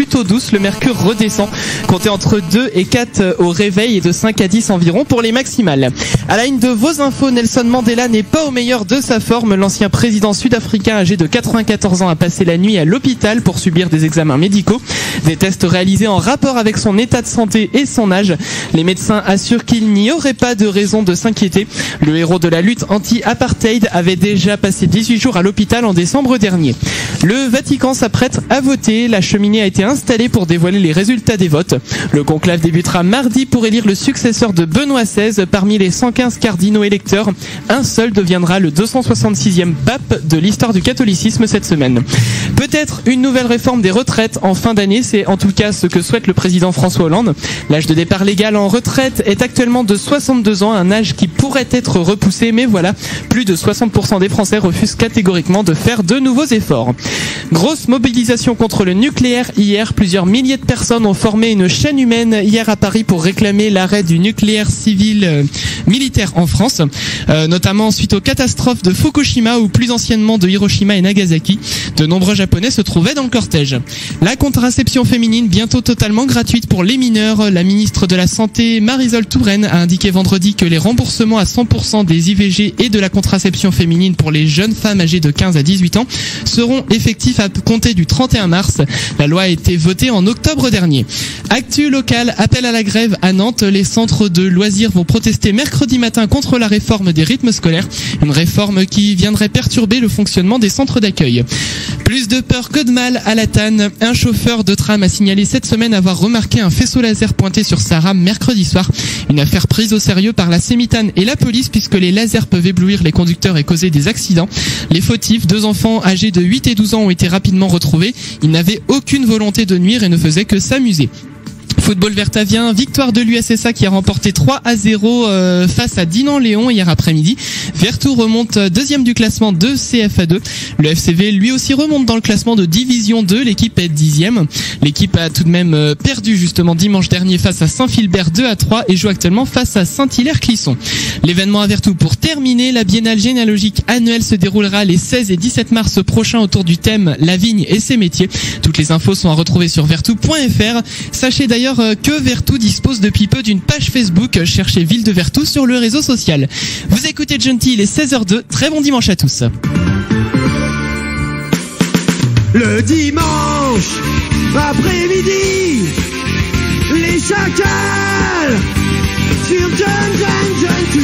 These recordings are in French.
plutôt douce. Le mercure redescend. Comptez entre 2 et 4 au réveil et de 5 à 10 environ pour les maximales. À la une de vos infos, Nelson Mandela n'est pas au meilleur de sa forme. L'ancien président sud-africain âgé de 94 ans a passé la nuit à l'hôpital pour subir des examens médicaux. Des tests réalisés en rapport avec son état de santé et son âge. Les médecins assurent qu'il n'y aurait pas de raison de s'inquiéter. Le héros de la lutte anti-apartheid avait déjà passé 18 jours à l'hôpital en décembre dernier. Le Vatican s'apprête à voter. La cheminée a été installée pour dévoiler les résultats des votes. Le conclave débutera mardi pour élire le successeur de Benoît XVI. Parmi les 115 cardinaux électeurs, un seul deviendra le 266e pape de l'histoire du catholicisme cette semaine. Peut-être une nouvelle réforme des retraites en fin d'année, c'est en tout cas ce que souhaite le président François Hollande. L'âge de départ légal en retraite est actuellement de 62 ans, un âge qui pourrait être repoussé, mais voilà, plus de 60% des Français refusent catégoriquement de faire de nouveaux efforts. Grosse mobilisation contre le nucléaire hier, plusieurs milliers de personnes ont formé une chaîne humaine hier à Paris pour réclamer l'arrêt du nucléaire civil militaire en France, notamment suite aux catastrophes de Fukushima ou plus anciennement de Hiroshima et Nagasaki. De nombreux Japonais se trouvaient dans le cortège. La contraception féminine bientôt totalement gratuite pour les mineurs. La ministre de la Santé, Marisol Touraine, a indiqué vendredi que les remboursements à 100% des IVG et de la contraception féminine pour les jeunes femmes âgées de 15 à 18 ans seront effectifs à compter du 31 mars. La loi a été votée en octobre dernier. Actu local, appel à la grève à Nantes. Les centres de loisirs vont protester mercredi matin contre la réforme des rythmes scolaires. Une réforme qui viendrait perturber le fonctionnement des centres d'accueil. Plus de peur que de mal à la Tanne. Un chauffeur de tram a signalé cette semaine avoir remarqué un faisceau laser pointé sur sa rame mercredi soir. Une affaire prise au sérieux par la Sémitane et la police puisque les lasers peuvent éblouir les conducteurs et causer des accidents. Les fautifs, 2 enfants âgés de 8 et 12 ans, ont été rapidement retrouvés. Ils n'avaient aucune volonté de nuire et ne faisaient que s'amuser. Football vertavien, victoire de l'USSA qui a remporté 3-0 face à Dinan-Léon hier après-midi. Vertou remonte 2e du classement de CFA2. Le FCV lui aussi remonte dans le classement de Division 2. L'équipe est 10e. L'équipe a tout de même perdu justement dimanche dernier face à Saint-Philbert 2-3 et joue actuellement face à Saint-Hilaire-Clisson. L'événement à Vertou pour terminer, la biennale généalogique annuelle se déroulera les 16 et 17 mars prochains autour du thème La vigne et ses métiers. Toutes les infos sont à retrouver sur vertou.fr. Sachez d'ailleurs que Vertou dispose depuis peu d'une page Facebook. Cherchez Ville de Vertou sur le réseau social. Vous écoutez Gentil, il est 16h02. Très bon dimanche à tous. Le dimanche après-midi, les chacals sur Gentil.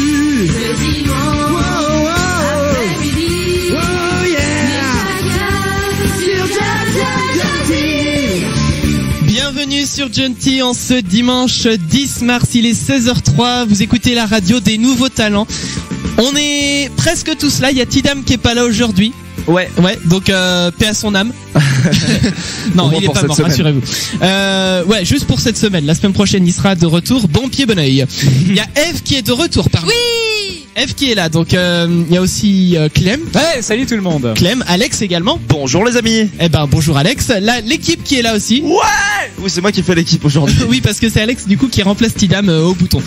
Le dimanche après-midi, Oh yeah, sur Gentil. Bienvenue sur Gentil en ce dimanche 10 mars, il est 16h03, vous écoutez la radio des nouveaux talents. On est presque tous là, il y a Tidam qui est pas là aujourd'hui. Ouais, donc paix à son âme. Non, il est pas mort, rassurez-vous. Ouais, juste pour cette semaine. La semaine prochaine, il sera de retour. Bon pied, bon oeil. Il y a Eve qui est de retour parmi. Oui. Eve qui est là. Donc il y a aussi Clem. Ouais, salut tout le monde. Clem, Alex également. Bonjour les amis. Eh ben bonjour Alex. Là, l'équipe qui est là aussi. Ouais. Oui, c'est moi qui fais l'équipe aujourd'hui. Oui, parce que c'est Alex du coup qui remplace Tidam au bouton.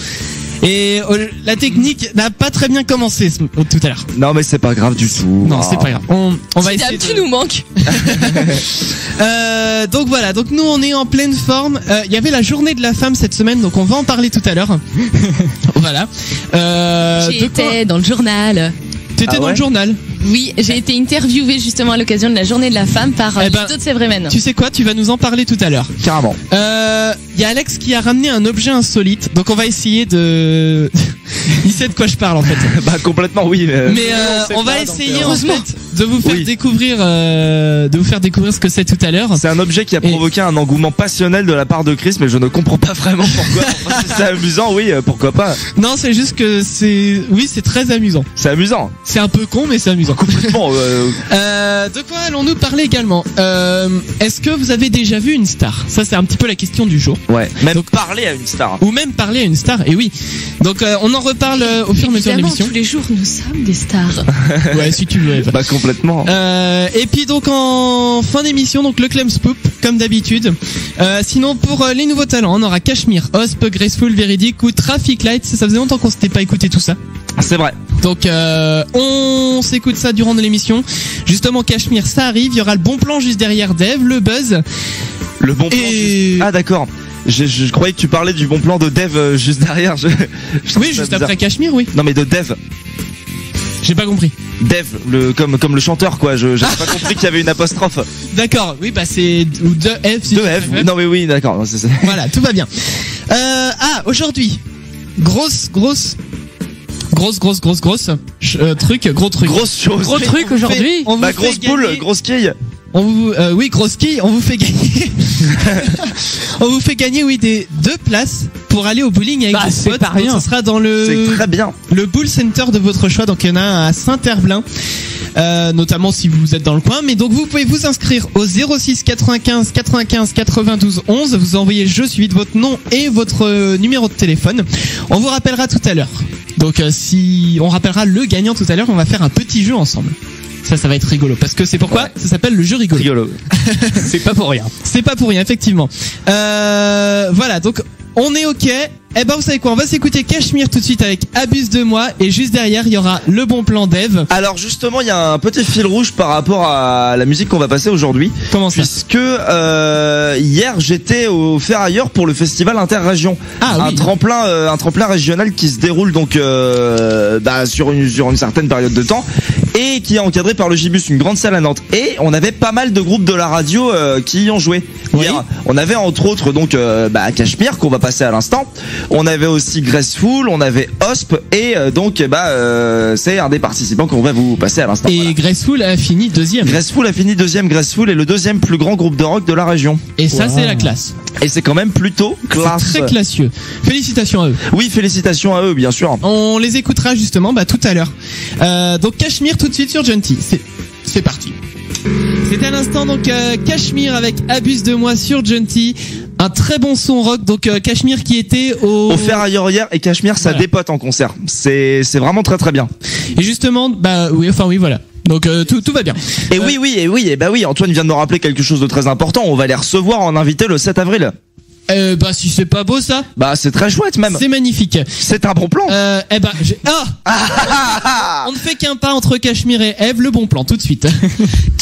Et la technique n'a pas très bien commencé tout à l'heure. Non mais c'est pas grave du tout. Non, c'est pas grave. On va essayer. Tu nous manques. Donc voilà, donc nous on est en pleine forme. Il y avait la journée de la femme cette semaine, donc on va en parler tout à l'heure. Voilà. J'étais dans le journal. T'étais dans le journal. Oui, j'ai été interviewée justement à l'occasion de la journée de la femme par Vito de Sévremen. Tu sais quoi, tu vas nous en parler tout à l'heure. Carrément. Il y a Alex qui a ramené un objet insolite, donc on va essayer de... Il sait de quoi je parle en fait. Bah complètement oui. Mais on va essayer en fait de vous faire découvrir, ce que c'est tout à l'heure. C'est un objet qui a provoqué un engouement passionnel de la part de Chris, mais je ne comprends pas vraiment pourquoi. Enfin, si c'est amusant, oui, pourquoi pas. Non, c'est juste que c'est très amusant. C'est amusant. C'est un peu con, mais c'est amusant. Complètement. De quoi allons-nous parler également? Est-ce que vous avez déjà vu une star? Ça, c'est un petit peu la question du jour. Ouais. Même parler à une star. Ou même parler à une star. Et oui. Donc, on en reparle au fur et à mesure de l'émission. Tous les jours, nous sommes des stars. Ouais, si tu veux. Eve. Bah complètement. Et puis donc en fin d'émission, donc le Clem Spoop comme d'habitude. Sinon pour les nouveaux talents, on aura Cachemire, Osp, Graceful, Véridique ou Traffic Lights. Ça faisait longtemps qu'on s'était pas écouté tout ça. C'est vrai. Donc on s'écoute ça durant l'émission. Justement Cachemire, ça arrive. Il y aura le bon plan juste derrière Dave, le buzz. Le bon plan. Ah d'accord. Je croyais que tu parlais du bon plan de Dev juste derrière. Oui, juste après Cachemire, oui. Non mais de Dev. J'ai pas compris. Dev, comme le chanteur quoi. J'avais pas compris qu'il y avait une apostrophe. D'accord. Oui, bah c'est ou de F. Si de F. Non mais oui, d'accord. Voilà, tout va bien. Aujourd'hui, gros truc aujourd'hui. Grosse poule, grosse quille. Grosse quille, on vous fait gagner. On vous fait gagner, des 2 places pour aller au bowling avec vos potes. Pas rien. Ce sera dans c'est très bien. Le Bull Center de votre choix. Donc il y en a un à Saint-Herblain. Notamment si vous êtes dans le coin, mais donc vous pouvez vous inscrire au 06 95 95 92 11, vous envoyez le jeu suivi de votre nom et votre numéro de téléphone. On vous rappellera tout à l'heure. Donc si on rappellera le gagnant tout à l'heure, on va faire un petit jeu ensemble. Ça va être rigolo parce que c'est pourquoi ça s'appelle le jeu rigolo. C'est pas pour rien. C'est pas pour rien, effectivement. Voilà, donc on est ok. Eh ben vous savez quoi, on va s'écouter Cachemire tout de suite avec Abuse de moi et juste derrière il y aura le bon plan Dev. Alors justement il y a un petit fil rouge par rapport à la musique qu'on va passer aujourd'hui. Comment ça? Puisque hier j'étais au Ferrailleur pour le festival Interrégion. Un tremplin régional qui se déroule donc sur une certaine période de temps et qui est encadré par le Gibus, une grande salle à Nantes. Et on avait pas mal de groupes de la radio qui y ont joué. Hier, on avait entre autres donc Cachemire qu'on va passer à l'instant. On avait aussi Graceful, on avait Osp et c'est un des participants qu'on va vous passer à l'instant. Et voilà. Graceful a fini deuxième. Graceful est le deuxième plus grand groupe de rock de la région. Et ça c'est la classe. Et c'est quand même plutôt classe. C'est très classieux. Félicitations à eux. Oui, félicitations à eux, bien sûr. On les écoutera justement tout à l'heure. Donc Cachemire tout de suite sur Gentil. C'est parti. C'était à l'instant donc Cachemire avec Abuse de moi sur Gentil. Un très bon son rock, donc Cachemire qui était au Ferrailleur hier, et Cachemire ça dépote en concert. C'est vraiment très très bien. Et justement, voilà. Donc tout va bien. Et oui, Antoine vient de me rappeler quelque chose de très important. On va les recevoir en invité le 7 avril. Si c'est pas beau ça. C'est très chouette même. C'est magnifique. C'est un bon plan. On ne fait qu'un pas entre Cachemire et Eve, le bon plan tout de suite.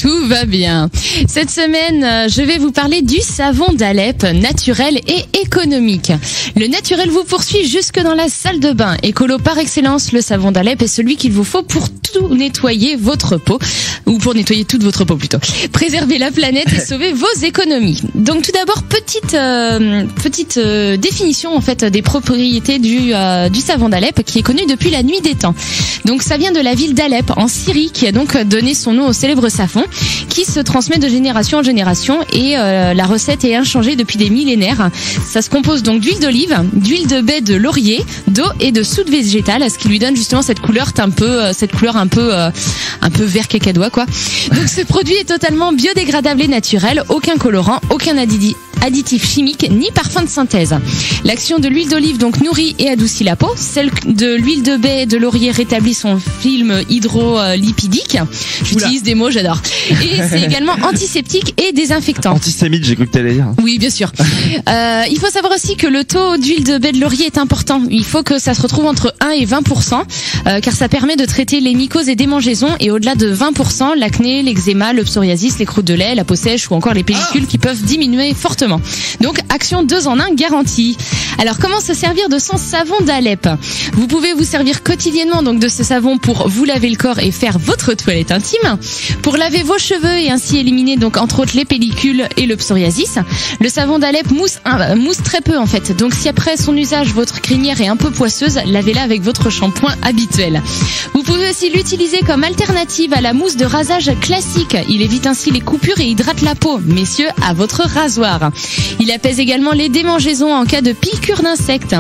Tout va bien. Cette semaine, je vais vous parler du savon d'Alep, naturel et économique. Le naturel vous poursuit jusque dans la salle de bain. Écolo par excellence, le savon d'Alep est celui qu'il vous faut pour tout nettoyer votre peau, ou pour nettoyer toute votre peau plutôt. Préserver la planète et sauver vos économies. Donc tout d'abord, petite définition en fait des propriétés du savon d'Alep qui est connu depuis la nuit des temps. Donc ça vient de la ville d'Alep en Syrie qui a donc donné son nom au célèbre savon qui se transmet de génération en génération et la recette est inchangée depuis des millénaires. Ça se compose donc d'huile d'olive, d'huile de baie de laurier, d'eau et de soude végétale, ce qui lui donne justement cette couleur un peu vert cacadois quoi. Donc ce produit est totalement biodégradable et naturel, aucun colorant, aucun additif chimique ni parfum de synthèse. L'action de l'huile d'olive donc nourrit et adoucit la peau, celle de l'huile de baie de laurier rétablit son film hydrolipidique. J'utilise des mots, j'adore. Et c'est également antiseptique et désinfectant. Antisémite, j'ai cru que t'allais dire. Oui, bien sûr. Il faut savoir aussi que le taux d'huile de baie de laurier est important. Il faut que ça se retrouve entre 1 et 20%, car ça permet de traiter les mycoses et démangeaisons, et au-delà de 20%, l'acné, l'eczéma, le psoriasis, les croûtes de lait, la peau sèche ou encore les pellicules qui peuvent diminuer fortement. Donc, action 2 en 1 garantie. Alors, comment se servir de son savon d'Alep? Vous pouvez vous servir quotidiennement donc de ce savon pour vous laver le corps et faire votre toilette intime, pour laver vos cheveux et ainsi éliminer donc entre autres les pellicules et le psoriasis. Le savon d'Alep mousse très peu en fait. Donc, si après son usage votre crinière est un peu poisseuse, lavez-la avec votre shampoing habituel. Vous pouvez aussi l'utiliser comme alternative à la mousse de rasage classique. Il évite ainsi les coupures et hydrate la peau. Messieurs, à votre rasoir. Il apaise également les démangeaisons en cas de piqûre d'insectes.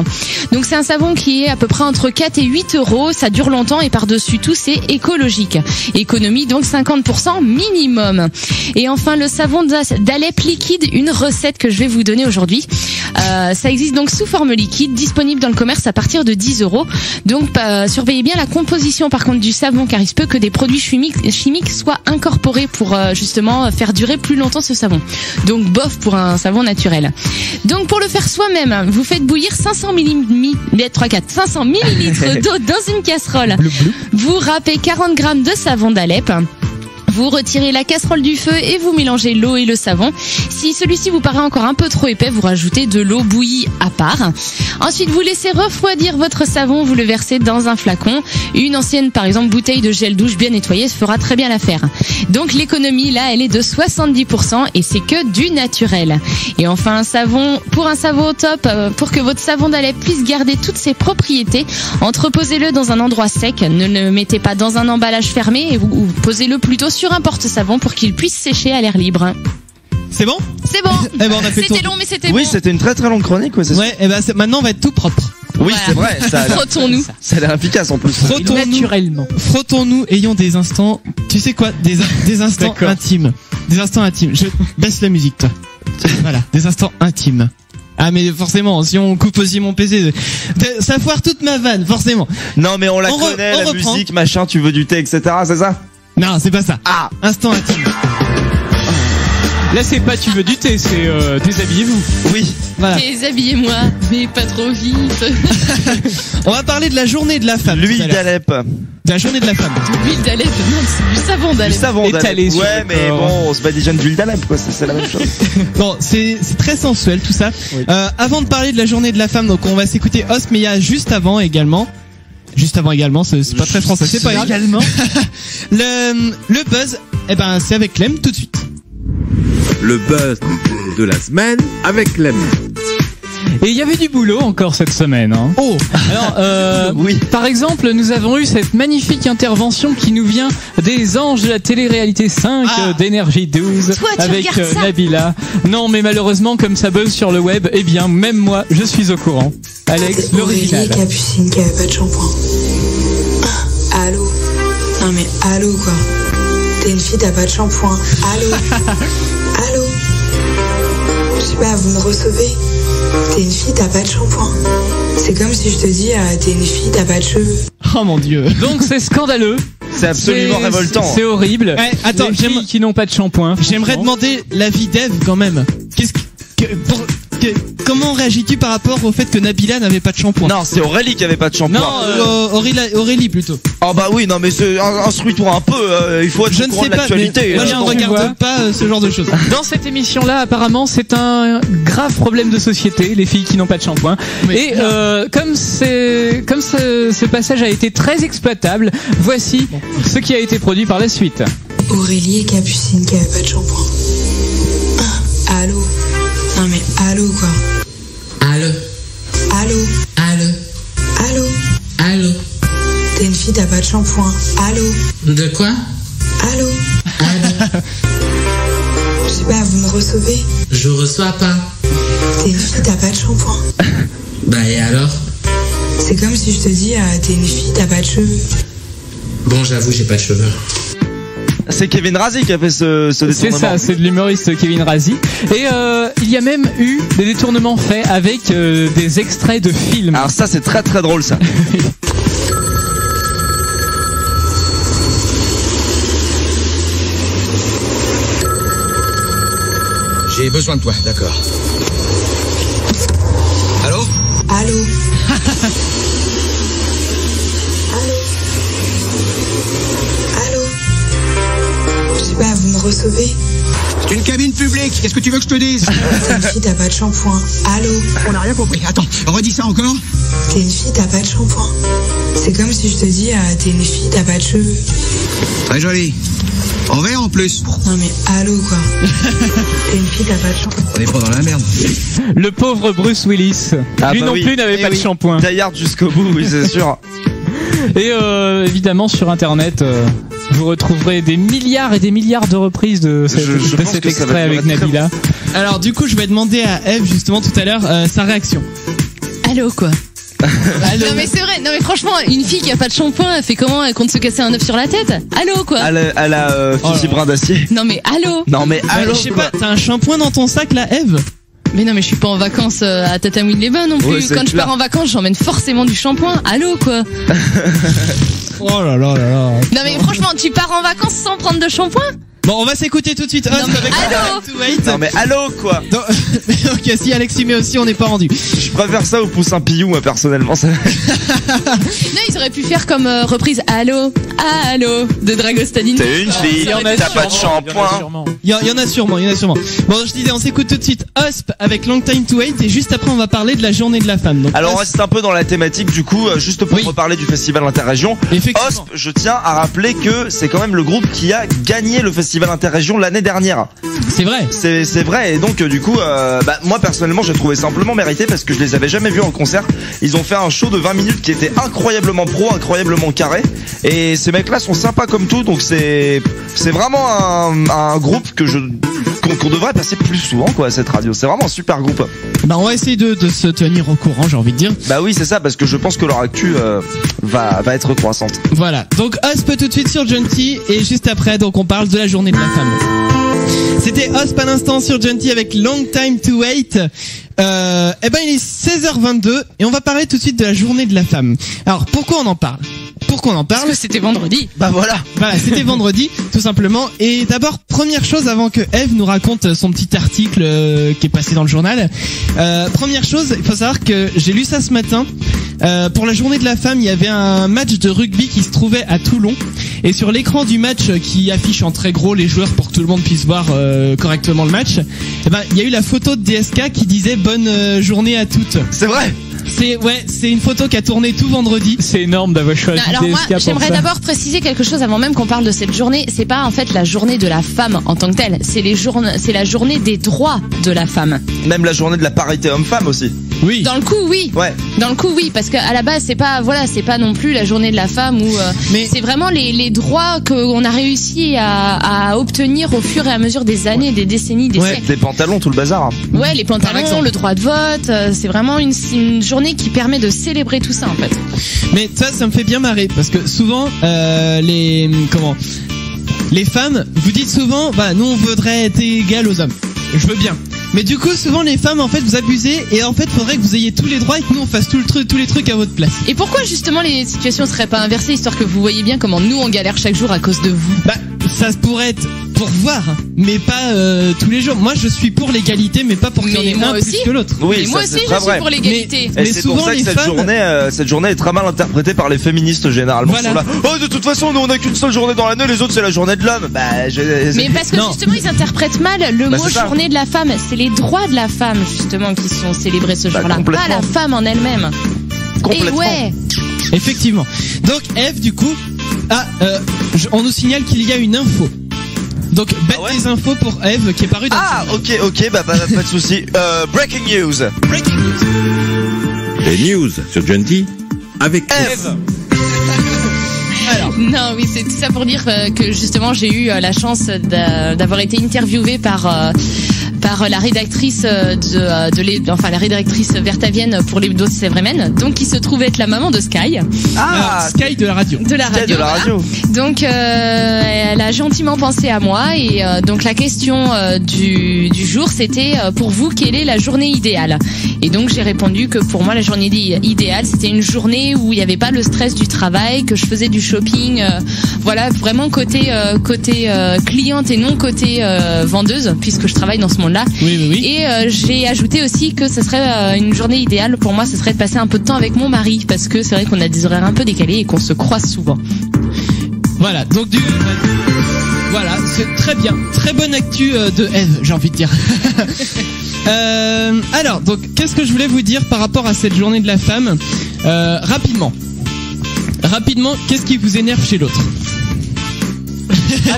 Donc c'est un savon qui est à peu près entre 4 et 8 euros. Ça dure longtemps et par-dessus tout c'est écologique. Économie donc 50% minimum. Et enfin le savon d'Alep liquide, une recette que je vais vous donner aujourd'hui. Ça existe donc sous forme liquide, disponible dans le commerce à partir de 10 euros. Donc surveillez bien la composition par contre du savon, car il se peut que des produits chimiques soient incorporés pour justement faire durer plus longtemps ce savon. Donc bof pour un savon naturel. Donc pour le faire soi-même, vous faites bouillir 500 millilitres d'eau dans une casserole. Vous râpez 40 grammes de savon d'Alep. Vous retirez la casserole du feu et vous mélangez l'eau et le savon. Si celui-ci vous paraît encore un peu trop épais, vous rajoutez de l'eau bouillie à part. Ensuite, vous laissez refroidir votre savon, vous le versez dans un flacon. Une ancienne, par exemple, bouteille de gel douche bien nettoyée fera très bien l'affaire. Donc l'économie, là, elle est de 70% et c'est que du naturel. Et enfin, un savon au top, pour que votre savon d'Alep puisse garder toutes ses propriétés, entreposez-le dans un endroit sec. Ne le mettez pas dans un emballage fermé ou posez-le plutôt sur un porte-savon pour qu'il puisse sécher à l'air libre. C'est bon? C'est bon. Eh ben, on a fait C'était long, mais c'était bon. Oui, c'était une très très longue chronique. Ouais, et ben maintenant on va être tout propre. Oui, c'est vrai. Frottons-nous. Ça a l'air efficace en plus. Naturellement. Frottons-nous, ayons des instants. Tu sais quoi? Des instants intimes. Des instants intimes. Je baisse la musique, toi. Voilà, des instants intimes. Ah mais forcément, si on coupe aussi mon PC, ça foire toute ma vanne, forcément. Non mais on connaît, la musique, machin, tu veux du thé, etc. C'est ça? Non, c'est pas ça. Ah, instant intime. Là, c'est pas tu veux du thé, c'est déshabillez-vous. Oui. Voilà. Déshabillez-moi, mais pas trop vite. On va parler de la journée de la femme. L'huile d'Alep. De la journée de la femme. L'huile d'Alep, non, c'est du savon d'Alep. Du savon d'Alep. Ouais, mais bon, on se badigeonne d'huile d'Alep, quoi. C'est la même chose. Bon, c'est très sensuel tout ça. Oui. Avant de parler de la journée de la femme, donc on va s'écouter Os, mais il y a juste avant également, c'est pas très français, c'est pas grave. Également. le buzz, eh ben c'est avec Clem tout de suite. Le buzz de la semaine avec Clem. Et il y avait du boulot encore cette semaine. Hein. Oh. Alors, oui. Par exemple, nous avons eu cette magnifique intervention qui nous vient des anges de la télé-réalité 5 d'Énergie 12 avec Nabila. Non, mais malheureusement, comme ça buzz sur le web, eh bien, même moi, je suis au courant. Alex, l'original. Aurélie Capucine qui avait pas de shampoing. Allô? Non mais allô quoi? T'es une fille, t'as pas de shampoing. Allô? Allô? Je sais pas, vous me recevez? T'es une fille, t'as pas de shampoing. C'est comme si je te dis, t'es une fille, t'as pas de cheveux. Oh mon dieu. Donc c'est scandaleux. C'est absolument révoltant. C'est horrible. Ouais, attends, les filles qui n'ont pas de shampoing. J'aimerais demander l'avis d'Eve quand même. Comment réagis-tu par rapport au fait que Nabila n'avait pas de shampoing? Non, c'est Aurélie qui avait pas de shampoing. Non, Aurélie plutôt. Oh bah oui, non mais instruis-toi un peu, il faut être au courant de l'actualité. Moi je ne regarde pas ce genre de choses. Dans cette émission-là, apparemment, c'est un grave problème de société, les filles qui n'ont pas de shampoing. Oui. Et comme ce passage a été très exploitable, voici ce qui a été produit par la suite. Aurélie et Capucine qui avaient pas de shampoing. Allô? Non mais allô quoi? Allô? Allô? Allô? Allô? Allô? T'es une fille, t'as pas de shampoing. Allô? De quoi? Allô? Allô? Je sais pas, vous me recevez? Je reçois pas. T'es une fille, t'as pas de shampoing. Bah et alors? C'est comme si je te dis, t'es une fille, t'as pas de cheveux. Bon, j'avoue, j'ai pas de cheveux. C'est Kevin Razi qui a fait ce détournement. C'est ça, c'est de l'humoriste Kevin Razi. Et il y a même eu des détournements faits avec des extraits de films. Alors ça, c'est très très drôle ça. J'ai besoin de toi, d'accord. Allô? Allô? Allô? Je sais pas, vous me recevez? C'est une cabine publique, qu'est-ce que tu veux que je te dise? T'es une fille, t'as pas de shampoing. Allô? On n'a rien compris. Attends, redis ça encore? T'es une fille, t'as pas de shampoing. C'est comme si je te dis, t'es une fille, t'as pas de cheveux. Très joli. En vert en plus. Non mais allô quoi. T'es une fille, t'as pas de shampoing. On est pas dans la merde. Le pauvre Bruce Willis. Lui non plus n'avait pas de shampoing. Die Hard jusqu'au bout, oui c'est sûr. Et évidemment sur internet vous retrouverez des milliards et des milliards de reprises de cet extrait avec Nabila. Alors du coup je vais demander à Eve justement tout à l'heure sa réaction. Allô quoi. Non mais c'est vrai, non mais franchement, une fille qui a pas de shampoing, elle fait comment? Elle compte se casser un œuf sur la tête? Allô quoi? Elle a fusil brin d'acier. Non mais allô? Non mais allô. Je sais pas, t'as un shampoing dans ton sac là, Eve? Mais non mais je suis pas en vacances à Tatamouine-les-Bains non plus. Ouais, quand je pars en vacances, j'emmène forcément du shampoing. Allô quoi? Oh là là là là. Non mais franchement, tu pars en vacances sans prendre de shampoing? Bon, on va s'écouter tout de suite Osp avec allô To Wait. Non mais allô quoi. Non, ok, si Alex y met aussi, on n'est pas rendu. Je préfère ça au poussin pillou, moi personnellement. Non, ils auraient pu faire comme reprise Allô, allô de Dragostadine. T'es une fille, t'as pas de shampoing. Il y en a sûrement. Bon, je disais, on s'écoute tout de suite Osp avec Long Time to Wait et juste après on va parler de la journée de la femme. Donc, alors on Osp... reste un peu dans la thématique du coup, juste pour reparler du festival Interrégion. Osp, je tiens à rappeler que c'est quand même le groupe qui a gagné le festival Interrégion l'année dernière. C'est vrai. C'est vrai, et donc du coup, moi personnellement j'ai trouvé simplement mérité parce que je les avais jamais vus en concert. Ils ont fait un show de 20 minutes qui était incroyablement pro, incroyablement carré, et ces mecs là sont sympas comme tout, donc c'est vraiment un groupe qu'on devrait passer plus souvent quoi à cette radio. C'est vraiment un super groupe. Bah on va essayer de se tenir au courant, j'ai envie de dire. Bah oui c'est ça, parce que je pense que leur actu va être croissante. Voilà, donc Osp tout de suite sur Junty, et juste après donc on parle de la journée de la femme. C'était Osp à l'instant sur Junty avec Long Time to Wait. Il est 16h22 et on va parler tout de suite de la journée de la femme. Alors pourquoi on en parle ? Parce que c'était vendredi. Bah voilà, c'était vendredi, tout simplement. Et d'abord, première chose avant que Eve nous raconte son petit article qui est passé dans le journal. Première chose, il faut savoir que j'ai lu ça ce matin. Pour la journée de la femme, il y avait un match de rugby qui se trouvait à Toulon. Et sur l'écran du match qui affiche en très gros les joueurs pour que tout le monde puisse voir correctement le match, il y a eu la photo de DSK qui disait bonne journée à toutes. C'est vrai. C'est une photo qui a tourné tout vendredi. C'est énorme d'avoir choisi DSK. Alors moi, pour j'aimerais ça. d'abord préciser quelque chose avant même qu'on parle de cette journée. C'est pas en fait la journée de la femme en tant que telle. C'est la journée des droits de la femme. Même la journée de la parité homme-femme aussi. Oui. Dans le coup, oui. Ouais. Dans le coup, oui, parce qu'à la base, c'est pas non plus la journée de la femme où Mais c'est vraiment les droits qu'on a réussi à obtenir au fur et à mesure des années, des décennies, des siècles. Les pantalons, tout le bazar. Ouais, les pantalons, le droit de vote, c'est vraiment une journée qui permet de célébrer tout ça en fait. Mais ça me fait bien marrer parce que souvent les femmes, vous dites souvent nous on voudrait être égal aux hommes. Je veux bien. Mais du coup, souvent les femmes en fait vous abusez et en fait faudrait que vous ayez tous les droits et que nous on fasse tous les trucs à votre place. Et pourquoi justement les situations seraient pas inversées, histoire que vous voyez bien comment nous on galère chaque jour à cause de vous? Ça pourrait être pour voir, mais pas tous les jours. Moi je suis pour l'égalité, mais pas pour qu'il y en ait un plus que l'autre. Oui, mais moi aussi je suis pour l'égalité. Mais c'est souvent pour ça que les femmes... cette journée est très mal interprétée par les féministes généralement. Voilà. Sont là. Oh, de toute façon, nous on a qu'une seule journée dans l'année, les autres c'est la journée de l'homme. Mais parce que justement ils interprètent mal le mot journée de la femme. C'est les droits de la femme justement qui sont célébrés ce jour-là, pas la femme en elle-même. Complètement. Et ouais. Effectivement. Donc Eve du coup, on nous signale qu'il y a une info. Donc des infos pour Eve qui est parue dans ok, pas de souci. Breaking news. Les news sur Junty avec Eve. Alors. Non, oui, c'est tout ça pour dire que justement j'ai eu la chance d'avoir été interviewée par la rédactrice la rédactrice vertavienne pour l'hebdo de Sévremen, donc qui se trouve être la maman de Sky. Sky de la radio. De la radio. Voilà. Donc elle a gentiment pensé à moi et donc la question du jour c'était pour vous quelle est la journée idéale. Et donc j'ai répondu que pour moi la journée idéale c'était une journée où il n'y avait pas le stress du travail, que je faisais du shopping, vraiment côté cliente et non côté vendeuse puisque je travaille dans ce monde-là. Oui. Et j'ai ajouté aussi que ce serait une journée idéale pour moi, ce serait de passer un peu de temps avec mon mari parce que c'est vrai qu'on a des horaires un peu décalés et qu'on se croise souvent. Voilà, donc voilà, c'est très bien, très bonne actu de Eve, j'ai envie de dire. Alors, donc qu'est-ce que je voulais vous dire par rapport à cette journée de la femme rapidement, qu'est-ce qui vous énerve chez l'autre?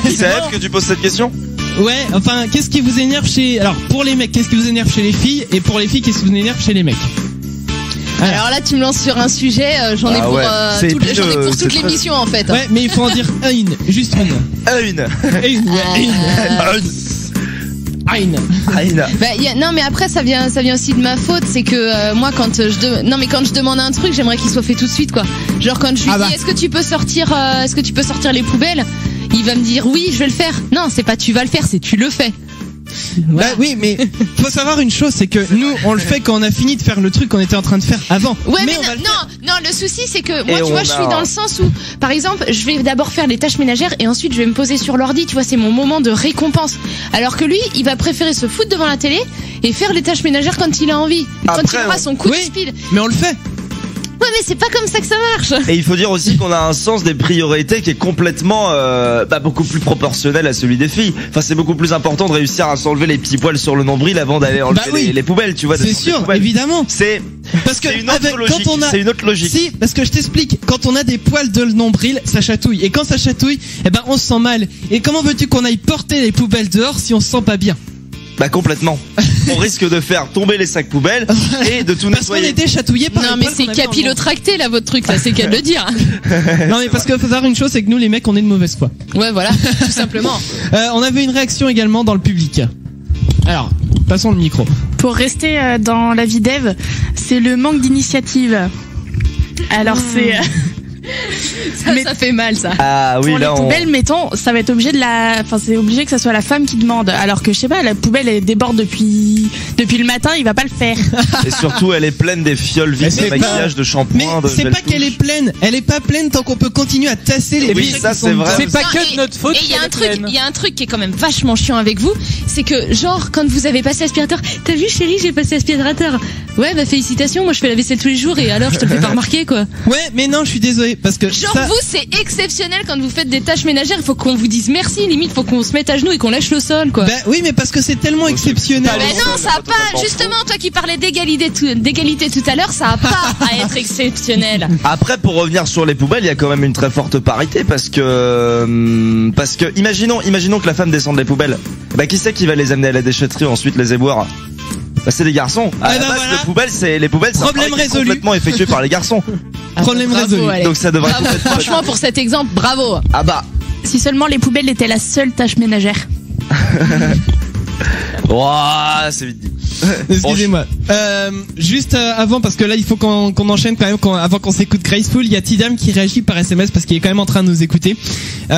C'est Eve que tu poses cette question? Ouais, enfin, qu'est-ce qui vous énerve alors pour les mecs, qu'est-ce qui vous énerve chez les filles, et pour les filles, qu'est-ce qui vous énerve chez les mecs? Alors là, tu me lances sur un sujet, j'en ai pour toute l'émission en fait. Ouais, mais il faut en dire juste une. Non mais après ça vient aussi de ma faute, c'est que moi quand je demande un truc, j'aimerais qu'il soit fait tout de suite quoi. Genre quand je lui dis est-ce que tu peux sortir les poubelles, il va me dire oui, je vais le faire. Non, c'est pas tu vas le faire, c'est tu le fais. Bah oui, mais faut savoir une chose, c'est que nous, on le fait quand on a fini de faire le truc qu'on était en train de faire avant. Ouais, mais non, le souci c'est que moi, tu vois, je suis dans le sens où, par exemple, je vais d'abord faire les tâches ménagères et ensuite je vais me poser sur l'ordi, tu vois, c'est mon moment de récompense. Alors que lui, il va préférer se foutre devant la télé et faire les tâches ménagères quand il a envie, quand il aura son coup de speed. Mais on le fait. Ouais, mais c'est pas comme ça que ça marche. Et il faut dire aussi qu'on a un sens des priorités qui est complètement beaucoup plus proportionnel à celui des filles. Enfin, c'est beaucoup plus important de réussir à s'enlever les petits poils sur le nombril avant d'aller enlever les poubelles, tu vois. C'est sûr, évidemment. C'est une autre logique. C'est une autre logique. Si, parce que je t'explique, quand on a des poils de nombril, ça chatouille. Et quand ça chatouille, eh ben on se sent mal. Et comment veux-tu qu'on aille porter les poubelles dehors si on se sent pas bien? Bah complètement. On risque de faire tomber les sacs poubelles et de tout nettoyer. Parce qu'on était chatouillé par. Non mais c'est capillotracté là votre truc là, c'est qu'à le dire. Non mais parce que faut savoir une chose, c'est que nous les mecs on est de mauvaise foi. Ouais voilà, tout simplement. On avait une réaction également dans le public. Alors, passons le micro. Pour rester dans la vie dev, c'est le manque d'initiative. Alors c'est ça fait mal ça. Ah oui, pour là les poubelles, mettons, ça va être obligé c'est obligé que ça soit la femme qui demande. Alors que je sais pas, la poubelle elle déborde depuis le matin, il va pas le faire. Et surtout, elle est pleine des fioles vides de maquillage, de shampoing, mais c'est pas qu'elle est pleine, elle est pas pleine tant qu'on peut continuer à tasser les déchets. Oui, ça c'est vrai. C'est pas que de notre faute. Et il y a un truc qui est quand même vachement chiant avec vous, c'est que genre quand vous avez passé aspirateur, t'as vu chérie, j'ai passé aspirateur. Ouais, bah félicitations, moi je fais la vaisselle tous les jours et alors je te le fais pas remarquer quoi. Ouais, mais non, je suis désolé parce que genre vous c'est exceptionnel quand vous faites des tâches ménagères, il faut qu'on vous dise merci, limite faut qu'on se mette à genoux et qu'on lâche le sol quoi. Bah oui, mais parce que c'est tellement exceptionnel. Bah non, ça a pas, justement toi qui parlais d'égalité tout à l'heure, ça a pas à être exceptionnel. Après pour revenir sur les poubelles, il y a quand même une très forte parité parce que imaginons que la femme descende les poubelles. Bah qui c'est qui va les amener à la déchetterie ensuite les éboueurs? Bah c'est les garçons. À la base, les poubelles c'est problème résolu. Complètement effectué par les garçons. Problème résolu. Allez. Donc ça devrait bravo, franchement pour cet exemple, bravo. Ah bah. Si seulement les poubelles étaient la seule tâche ménagère. Ouah, c'est vite dit. Excusez-moi. Juste avant, parce que là il faut qu'on enchaîne quand même, avant qu'on s'écoute Graceful, il y a Tidam qui réagit par SMS parce qu'il est quand même en train de nous écouter. Il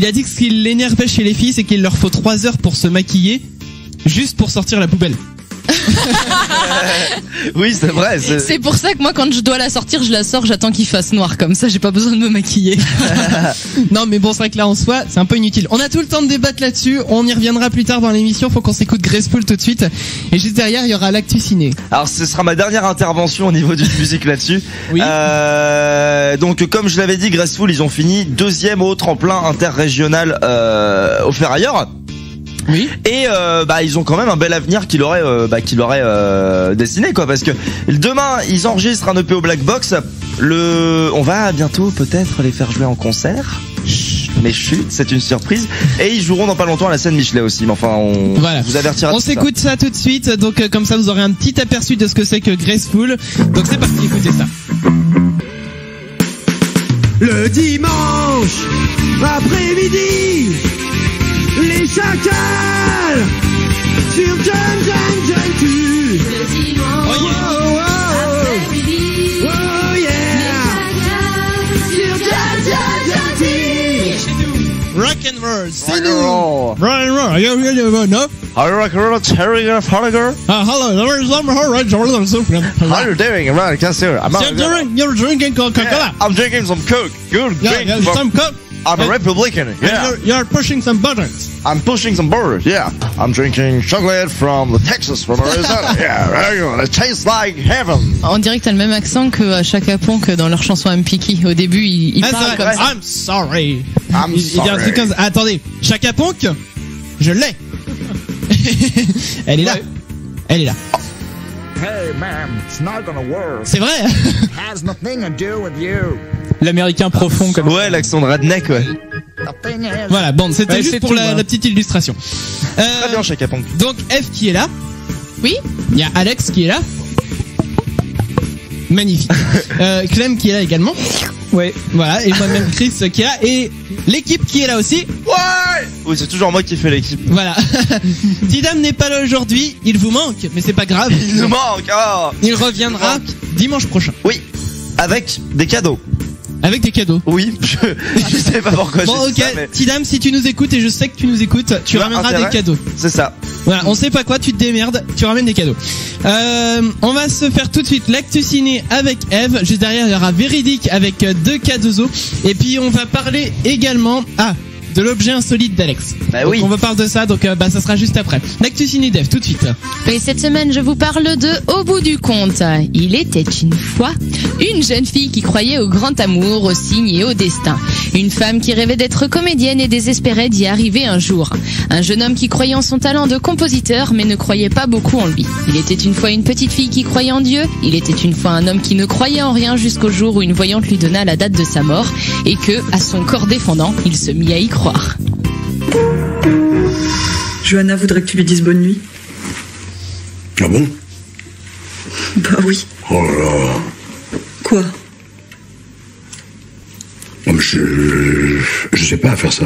a dit que ce qui l'énervait chez les filles, c'est qu'il leur faut 3 heures pour se maquiller, juste pour sortir la poubelle. Oui, c'est vrai. C'est pour ça que moi, quand je dois la sortir, je la sors, j'attends qu'il fasse noir. Comme ça, j'ai pas besoin de me maquiller. Non, mais bon, c'est vrai que là, en soi, c'est un peu inutile. On a tout le temps de débattre là-dessus. On y reviendra plus tard dans l'émission. Faut qu'on s'écoute Graceful tout de suite. Et juste derrière, il y aura l'actu ciné. Alors, ce sera ma dernière intervention au niveau d'une musique là-dessus. Oui. Donc, comme je l'avais dit, Graceful, ils ont fini 2e au tremplin interrégional au Ferrailleur. Oui. Et ils ont quand même un bel avenir qu'il aurait dessiné quoi, parce que demain ils enregistrent un EP au Black Box. On va bientôt peut-être les faire jouer en concert. Mais chut, c'est une surprise. Et ils joueront dans pas longtemps à la scène Michelet aussi. Mais enfin, on vous avertira. On s'écoute ça tout de suite. Donc comme ça, vous aurez un petit aperçu de ce que c'est que Graceful. Donc c'est parti, écoutez ça. Le dimanche après-midi, les chacals sur John Tu. Le dimanche après-midi, oh yeah, les chacals sur John Rock and roll, c'est nous. Oh. Rock and roll, you really know? Rock and roll, Terry and Holliger. Hello, there is some right, Jordan Super. How are you doing? Right, can't see. You're drinking Coca-Cola. I'm drinking some Coke. Good drink. Yeah, some Coke. I'm a Republican. Yeah. You're pushing some buttons. I'm pushing some buttons. Yeah. I'm drinking chocolate from Texas, from Arizona. Yeah, very good. It tastes like heaven. On dirait que t'as le même accent que Chaka Ponk dans leur chanson I'm Picky. Au début, il parle comme ça. I'm sorry. I'm sorry. Il dit un truc comme ça. Attendez, Chaka Ponk, je l'ai. Elle est là. Elle est là. Hey man, it's not gonna work. C'est vrai. Has nothing to do with you. L'américain profond comme ouais, l'accent de redneck, ouais. Voilà, bon, c'était juste pour la petite illustration. Très bien, Chaka Ponk. Donc F qui est là. Oui. Il y a Alex qui est là. Magnifique. Clem qui est là également. Ouais. Voilà, et moi-même Chris qui est là. Et l'équipe qui est là aussi. Ouais. Oui, c'est toujours moi qui fais l'équipe. Voilà. Tidam n'est pas là aujourd'hui. Il vous manque, mais c'est pas grave. Il nous manque. Oh. Il reviendra dimanche prochain. Oui. Avec des cadeaux. Avec des cadeaux. Oui, je sais pas pourquoi. Bon, ok. Ça, mais... Tidam, si tu nous écoutes, et je sais que tu nous écoutes, tu ramèneras des cadeaux. C'est ça. Voilà, on sait pas quoi, tu te démerdes, tu ramènes des cadeaux. On va se faire tout de suite l'actu ciné avec Eve. Juste derrière, il y aura Véridique avec 2K2O. Et puis on va parler également de l'objet insolite d'Alex. Bah oui. On va parler de ça, donc ça sera juste après. L'actu ciné d'Eve, tout de suite. Et cette semaine, je vous parle de Au bout du compte. Il était une fois une jeune fille qui croyait au grand amour, aux signes et au destin. Une femme qui rêvait d'être comédienne et désespérait d'y arriver un jour. Un jeune homme qui croyait en son talent de compositeur mais ne croyait pas beaucoup en lui. Il était une fois une petite fille qui croyait en Dieu. Il était une fois un homme qui ne croyait en rien jusqu'au jour où une voyante lui donna la date de sa mort et que, à son corps défendant, il se mit à y croire. Johanna voudrait que tu lui dises bonne nuit. Ah bon? Bah oui. Oh là là. Quoi? Non mais je sais pas faire ça.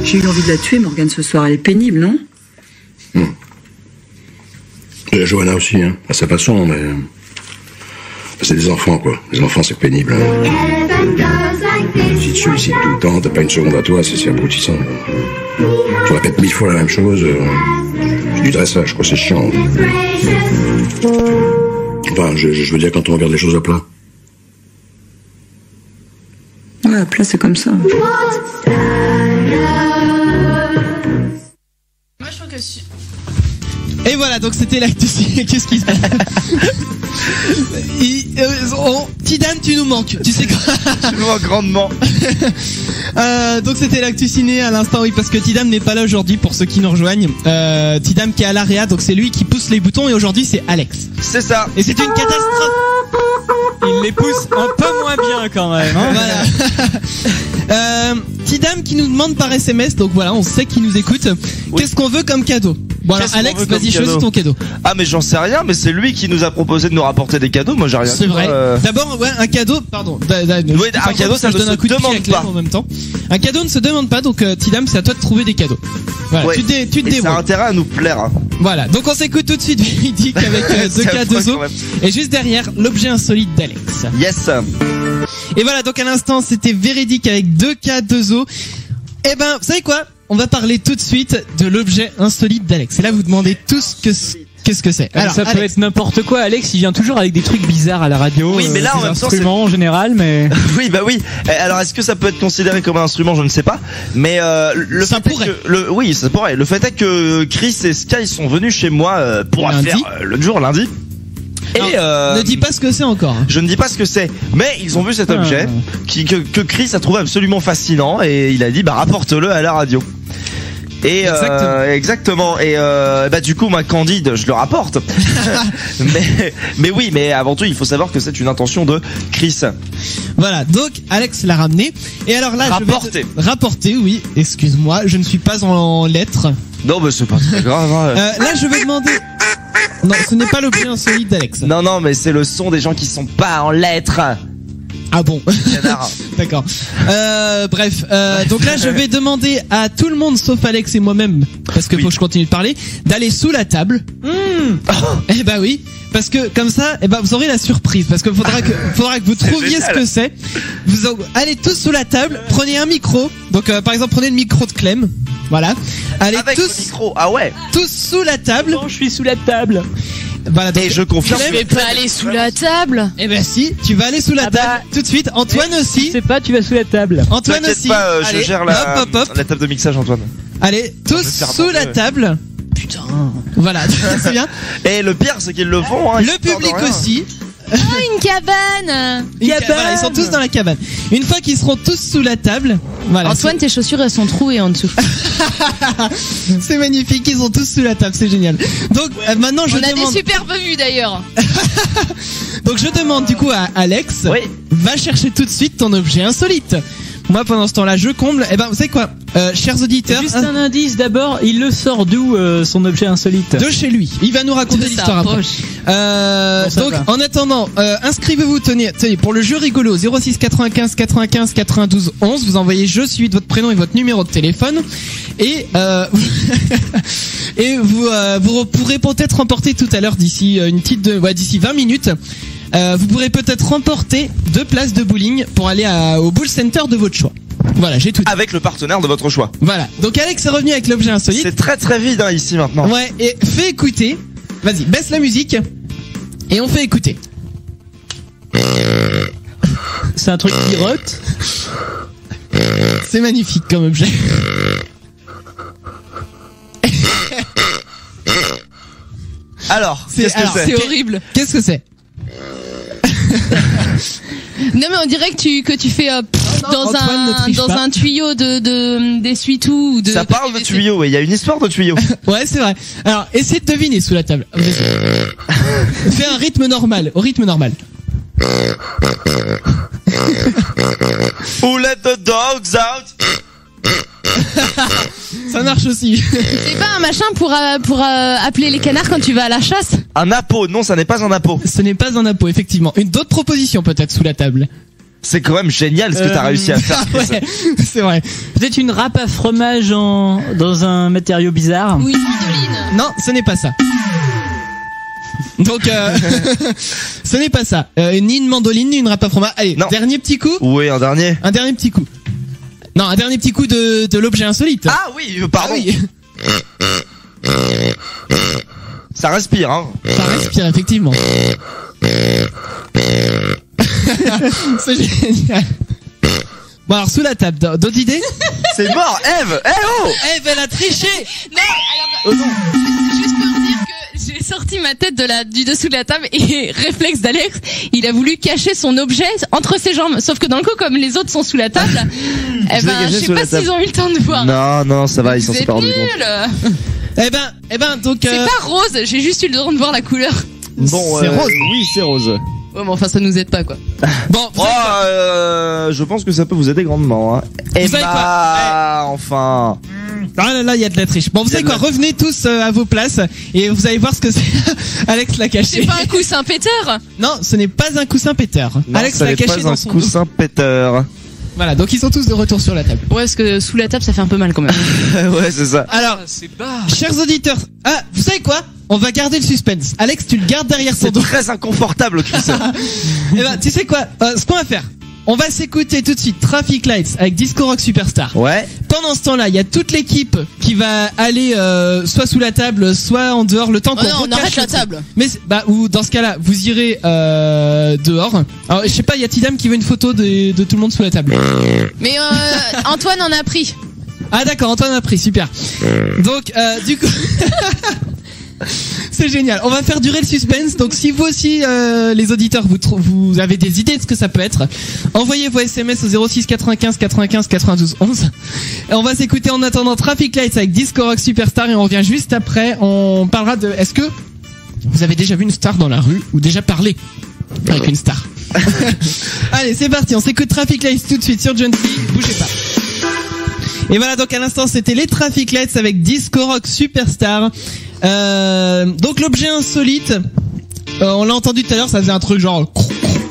J'ai eu envie de la tuer, Morgane, ce soir. Elle est pénible, non? Et Johanna aussi, hein, à sa façon, mais... C'est des enfants, quoi. Les enfants, c'est pénible. Si tu sollicites tout le temps, t'as pas une seconde à toi, c'est abrutissant. Tu répètes 1000 fois la même chose. C'est du dressage, quoi, c'est chiant. Enfin, je veux dire, quand on regarde les choses à plat. Ouais, à plat, c'est comme ça. Moi, je trouve que Et voilà, donc c'était l'actu ciné. Qu'est-ce qui se passe? Tidane, tu nous manques. Tu sais quoi? Tu nous manques grandement. Donc c'était l'actu ciné à l'instant, oui, parce que Tidam n'est pas là aujourd'hui pour ceux qui nous rejoignent. Tidam qui est à l'AREA, donc c'est lui qui pousse les boutons et aujourd'hui c'est Alex. C'est ça. Et c'est une catastrophe. Il les pousse un peu moins bien quand même. Hein. Voilà. Tidam qui nous demande par SMS, donc voilà, on sait qu'il nous écoute. Oui. Qu'est-ce qu'on veut comme cadeau? Bon alors Alex, vas-y, choisis ton cadeau. Ah mais j'en sais rien, mais c'est lui qui nous a proposé de nous rapporter des cadeaux. Moi j'ai rien. C'est vrai. D'abord, ouais, un cadeau. Pardon. Oui, un cadeau, ça ne se demande pas. En même temps, un cadeau ne se demande pas. Donc Tidam, c'est à toi de trouver des cadeaux. Voilà. Ouais. Tu te débrouilles. Ça a intérêt à nous plaire. Hein. Voilà. Donc on s'écoute tout de suite Véridique avec 2K2O et juste derrière l'objet insolite d'Alex. Yes. Et voilà. Donc à l'instant, c'était Véridique avec 2K2O. Eh ben, vous savez quoi? On va parler tout de suite de l'objet insolite d'Alex. Et là, vous demandez tous qu'est-ce que c'est. Alors, ça peut être n'importe quoi. Alex, il vient toujours avec des trucs bizarres à la radio. Oui, mais là, en même temps, instrument en général, mais. Oui, bah oui. Alors, est-ce que ça peut être considéré comme un instrument? Je ne sais pas. Mais ça pourrait. Oui, ça pourrait. Le fait est que Chris et Sky sont venus chez moi pour faire l'autre jour, lundi. Et ne dis pas ce que c'est encore. Je ne dis pas ce que c'est, mais ils ont vu cet objet que Chris a trouvé absolument fascinant et il a dit rapporte-le à la radio. Et exactement. Et bah du coup moi Candide je le rapporte. mais oui, mais avant tout il faut savoir que c'est une intention de Chris. Voilà, donc Alex l'a ramené. Et alors là rapporter, oui, excuse-moi, je ne suis pas en lettres. Non mais c'est pas très grave. Hein. Là je vais demander. Non, ce n'est pas l'objet insolite d'Alex. Non, mais c'est le son des gens qui sont pas en lettres. Ah bon. D'accord. Bref, donc là je vais demander à tout le monde sauf Alex et moi-même, parce que faut que je continue de parler, d'aller sous la table. Eh bah oui, parce que comme ça, vous aurez la surprise, parce que faudra que vous trouviez ce que c'est. Vous allez tous sous la table, prenez un micro. Donc par exemple prenez le micro de Clem. Voilà. Allez avec tous le micro. Ah ouais. Tous sous la table. Non, je suis sous la table. Voilà, donc, et je confirme. Je vais pas aller sous la table. Eh ben si, tu vas aller sous la table tout de suite. Antoine aussi. Je sais pas, tu vas sous la table. Antoine aussi. Pas, allez, je gère la table de mixage, Antoine. Allez, tous sous la table. Putain. Voilà, c'est bien. Et le pire, c'est qu'ils le font. Hein, le public aussi. Oh, une cabane. Voilà, ils sont tous dans la cabane. Une fois qu'ils seront tous sous la table, voilà. Antoine, tes chaussures elles sont trouées en dessous. C'est magnifique, ils sont tous sous la table, c'est génial. Donc maintenant je demande. On a des superbes vues d'ailleurs. Donc je demande du coup à Alex, va chercher tout de suite ton objet insolite. Moi pendant ce temps-là je comble. Et vous savez quoi, chers auditeurs, juste un indice d'abord, il le sort d'où son objet insolite? De chez lui. Il va nous raconter l'histoire après. Donc en attendant, inscrivez-vous, tenez pour le jeu rigolo 06 95 95 92 11. Vous envoyez jeu suivi de votre prénom et votre numéro de téléphone et et vous pourrez peut-être remporter tout à l'heure d'ici d'ici 20 minutes. Vous pourrez peut-être remporter 2 places de bowling pour aller au Bull Center de votre choix. Voilà, j'ai tout dit. Avec le partenaire de votre choix. Voilà. Donc Alex est revenu avec l'objet insolite. C'est très très vide hein, ici maintenant. Ouais, et fais écouter. Vas-y, baisse la musique. Et on fait écouter. C'est un truc qui rote. C'est magnifique comme objet. Alors, qu'est-ce que c'est? C'est horrible. Qu'est-ce que c'est? Non mais on dirait que tu fais dans un tuyau d'essuie-tout ou de. Ça parle de tuyau, ouais. Il y a une histoire de tuyau. Ouais, c'est vrai. Alors, essaie de deviner sous la table. Fais un rythme normal, au rythme normal. Who let the dogs out? Ça marche aussi. C'est pas un machin pour appeler les canards quand tu vas à la chasse? Un appôt, non, ça n'est pas un appôt. Ce n'est pas un appôt, effectivement. Une d'autres propositions peut-être sous la table. C'est quand même génial ce que t'as réussi à faire. Ouais, c'est vrai. Peut-être une râpe à fromage dans un matériau bizarre. Oui, mandoline. Non, ce n'est pas ça. Donc, ce n'est pas ça. Ni une mandoline, ni une râpe à fromage. Allez, non. Dernier petit coup. Oui, un dernier. Un dernier petit coup. Non, un dernier petit coup de l'objet insolite. Ah oui, pardon. Ah, oui. Ça respire, hein. Ça respire, effectivement. C'est génial. Bon, alors, sous la table, d'autres idées? C'est mort, Eve! Eh oh! Eve, elle a triché! Non, alors, juste pour dire que j'ai sorti ma tête du dessous de la table et réflexe d'Alex, il a voulu cacher son objet entre ses jambes. Sauf que dans le coup, comme les autres sont sous la table, eh ben, je sais pas s'ils ont eu le temps de voir. Non, ça va, ils s'en sont pas rendus compte. Eh ben, donc, c'est pas rose, j'ai juste eu le droit de voir la couleur. Bon, c'est rose. Oui, c'est rose. Ouais, mais enfin, ça nous aide pas, quoi. Bon, je pense que ça peut vous aider grandement, hein. Vous savez quoi? Enfin. Ah là, il y a de la triche. Bon, vous savez quoi? Revenez tous à vos places et vous allez voir ce que c'est. Alex l'a caché. C'est pas un coussin péteur? Non, ce n'est pas un coussin péteur. Non, Alex l'a caché dans son dos. Coussin péteur. Voilà, donc ils sont tous de retour sur la table. Ouais, parce que sous la table, ça fait un peu mal quand même. Ouais, c'est ça. Alors, chers auditeurs, vous savez quoi? On va garder le suspense. Alex, tu le gardes derrière ton dos. C'est très inconfortable, Chris. Eh ben, tu sais quoi? Ce qu'on va faire, on va s'écouter tout de suite Traffic Lights avec Disco Rock Superstar. Ouais. Pendant ce temps-là, il y a toute l'équipe qui va aller soit sous la table, soit en dehors, le temps qu'on on arrête la table. Mais ou dans ce cas-là, vous irez dehors. Alors, je sais pas, il y a Tidam qui veut une photo de tout le monde sous la table. Mais Antoine en a pris. Ah d'accord, Antoine a pris, super. Donc du coup c'est génial. On va faire durer le suspense. Donc si vous aussi les auditeurs vous avez des idées de ce que ça peut être, envoyez vos SMS au 06 95 95 92 11. Et on va s'écouter en attendant Traffic Lights avec Disco Rock Superstar et on revient juste après. On parlera de est-ce que vous avez déjà vu une star dans la rue ou déjà parlé avec une star? Allez, c'est parti. On s'écoute Traffic Lights tout de suite sur John C. Bougez pas. Et voilà, donc à l'instant c'était les Traffic Lights avec Disco Rock Superstar. Donc l'objet insolite, on l'a entendu tout à l'heure, ça faisait un truc genre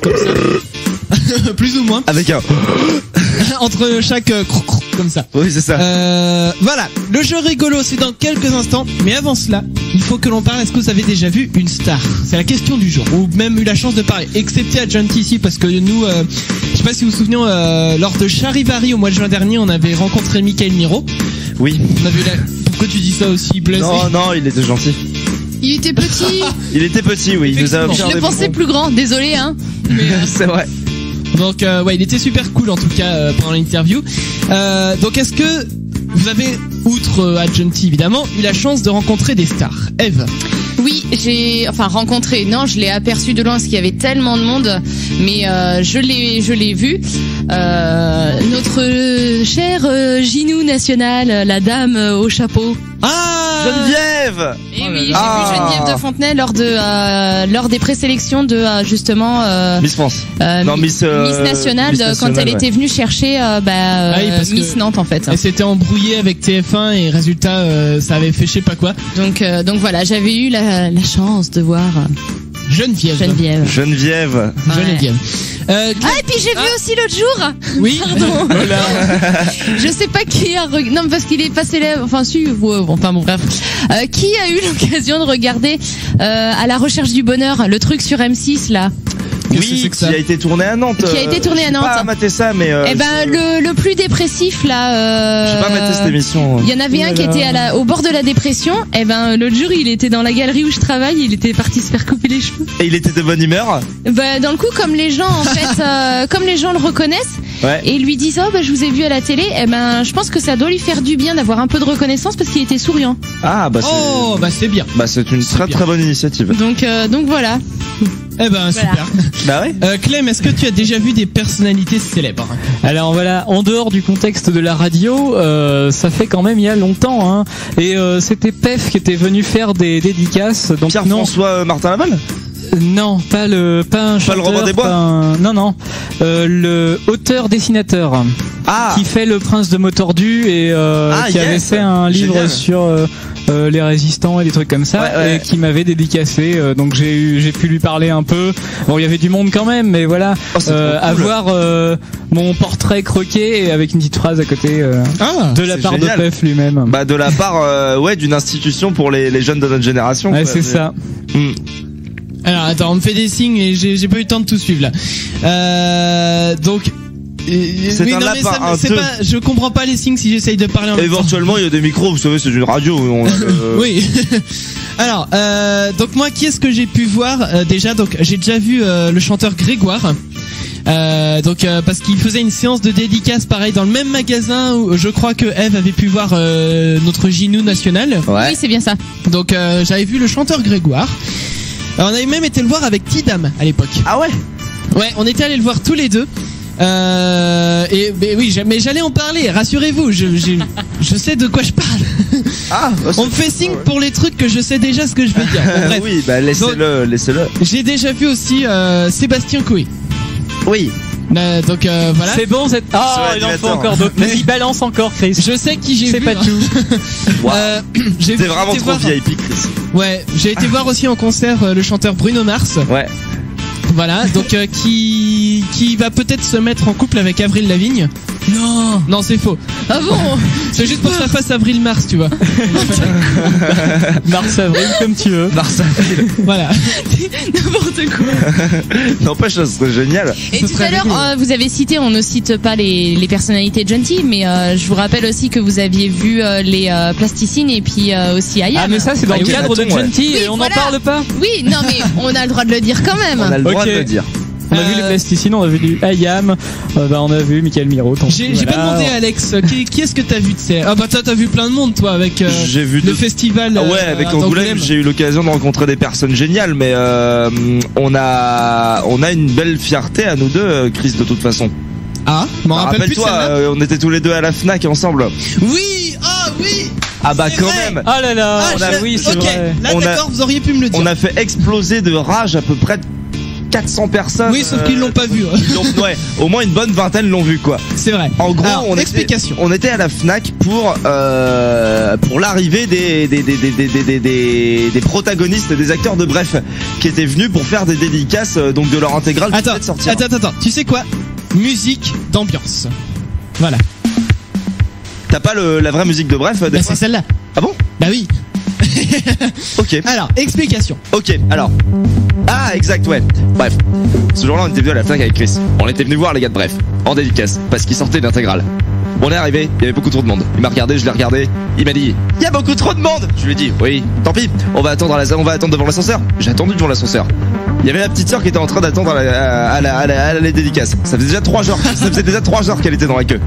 comme ça, plus ou moins. Avec un entre chaque comme ça. Oui, c'est ça. Voilà, le jeu rigolo c'est dans quelques instants, mais avant cela, il faut que l'on parle. Est-ce que vous avez déjà vu une star? C'est la question du jour, ou même eu la chance de parler, excepté à John T ici, parce que nous, je sais pas si vous vous souvenez, lors de Charivari au mois de juin dernier, on avait rencontré Michael Miro. Oui. On avait Pourquoi tu dis ça aussi, Blaise? Non, il était gentil. Il était petit. Il était petit, oui. Il nous a Je le pensais plus grand, désolé, hein. Mais, c'est vrai. Donc ouais, il était super cool en tout cas pendant l'interview. Donc est-ce que vous avez, outre Adjunti évidemment, eu la chance de rencontrer des stars? Eve? Oui, j'ai rencontré. Non, je l'ai aperçu de loin parce qu'il y avait tellement de monde, mais je l'ai vu. Notre chère Ginou nationale, la dame au chapeau. Ah, Geneviève. Et oui, j'ai vu Geneviève de Fontenay lors des présélections de justement Miss France. Miss Nationale, quand elle était venue chercher Miss Nantes en fait. Elle s'était embrouillée avec TF1 et résultat ça avait fait je sais pas quoi. Donc voilà, j'avais eu la chance de voir Geneviève. Ouais. Et puis j'ai vu aussi l'autre jour. Oui. Pardon. Voilà. Je sais pas qui a non parce qu'il est passé là. Enfin si. Bref. Qui a eu l'occasion de regarder à la recherche du bonheur le truc sur M6 là? Oui, qui a été tourné à Nantes. Qui a été tourné à Nantes. J'ai pas maté ça, mais. Eh ben le plus dépressif là. J'ai pas maté cette émission. Il y en avait un qui était au bord de la dépression. Eh ben l'autre jour il était dans la galerie où je travaille. Il était parti se faire couper les cheveux. Et il était de bonne humeur. Bah dans le coup comme les gens en fait comme les gens le reconnaissent. Ouais. Et ils lui disent oh bah je vous ai vu à la télé. Eh ben je pense que ça doit lui faire du bien d'avoir un peu de reconnaissance parce qu'il était souriant. Ah bah c'est bien. Bah c'est une très bonne initiative. Donc voilà. Eh ben super. Bah ouais. Clem, est-ce que tu as déjà vu des personnalités célèbres? Alors voilà, en dehors du contexte de la radio, ça fait quand même il y a longtemps, hein. Et c'était Pef qui était venu faire des dédicaces. Donc Pierre-François Martin Laval. Non, pas un chanteur, le Robin des Bois. Non, le auteur-dessinateur qui fait Le Prince de Motordu et qui avait fait un livre sur les résistants et des trucs comme ça, et qui m'avait dédicacé. Donc j'ai pu lui parler un peu. Bon, il y avait du monde quand même, mais voilà, avoir mon portrait croqué et avec une petite phrase à côté de la part génial. de Pef lui-même. Bah de la part d'une institution pour les jeunes de notre génération. Ouais, c'est ça. Alors attends, on me fait des signes et j'ai pas eu le temps de tout suivre là. Donc c'est oui, un non, lapin, mais je comprends pas les signes si j'essaye de parler en même temps. Éventuellement il y a des micros, vous savez, c'est une radio. Oui. Alors donc moi qui est-ce que j'ai pu voir déjà? Donc j'ai déjà vu le chanteur Grégoire. Parce qu'il faisait une séance de dédicace pareil dans le même magasin où je crois que Eve avait pu voir notre Ginou national. Ouais. Oui, c'est bien ça. Donc j'avais vu le chanteur Grégoire. On avait même été le voir avec Tidam à l'époque. Ah ouais. Ouais, on était allés le voir tous les deux. Mais j'allais en parler. Rassurez-vous, je sais de quoi je parle. On me fait signe pour les trucs que je sais déjà ce que je veux dire. Bon, bref. Oui, bah laissez-le. J'ai déjà vu aussi Sébastien Coé. Oui. Donc voilà. C'est bon, il en faut encore d'autres. Vas-y, balance encore, Chris. Je sais qui j'ai vu. C'est pas tout. T'es vraiment trop VIP, Chris. Ouais, j'ai été voir aussi en concert le chanteur Bruno Mars. Ouais. Voilà, donc qui va peut-être se mettre en couple avec Avril Lavigne. Non, c'est faux. Ah bon? C'est juste pour que ça fasse Avril-Mars, tu vois. Mars-Avril, comme tu veux. Mars-Avril. Voilà. N'importe quoi. N'empêche, ça serait génial. Et tout à l'heure, vous avez cité, on ne cite pas les personnalités gentilles, mais je vous rappelle aussi que vous aviez vu les plasticines et puis aussi Ayam. Ah, mais ça, c'est dans le cadre de Gentil et on n'en parle pas. Oui, non, mais on a le droit de le dire quand même. On a le droit de le dire. On a vu les plasticines, on a vu du Ayam, on a vu Michael Miro. J'ai pas demandé à Alex, qui est-ce que t'as vu de ces... Ah bah t'as vu plein de monde toi avec j'ai vu le festival. Ouais, avec Angoulême, j'ai eu l'occasion de rencontrer des personnes géniales, mais on a une belle fierté à nous deux, Chris, de toute façon. Ah, m'en rappelle plus. Rappelle-toi, on était tous les deux à la Fnac ensemble. Oui, oui. Ah bah quand même. Ah là là. Oui, c'est vrai. Là d'accord, vous auriez pu me le dire. On a fait exploser de rage à peu près 400 personnes. Oui, sauf qu'ils l'ont pas vu. Ouais, au moins une bonne vingtaine l'ont vu, quoi. C'est vrai. En gros, on était à la Fnac pour l'arrivée des protagonistes, des acteurs de Bref, qui étaient venus pour faire des dédicaces donc de leur intégrale. Attends. Tu sais quoi? Musique d'ambiance. Voilà. T'as pas la vraie musique de Bref? Bah c'est celle-là. Ah bon? Bah oui. Ok. Alors, explication. Ok, alors. Ah, exact, ouais. Bref. Ce jour-là, on était venu à la Fnac avec Chris. On était venu voir les gars de Bref, en dédicace, parce qu'ils sortaient d'intégrale. On est arrivé, il y avait beaucoup trop de monde. Il m'a regardé, je l'ai regardé. Il m'a dit, il y a beaucoup trop de monde. Je lui ai dit, oui, tant pis. On va attendre devant l'ascenseur. J'ai attendu devant l'ascenseur. Il y avait la petite sœur qui était en train d'attendre à la dédicace. Ça faisait déjà 3 heures qu'elle était dans la queue.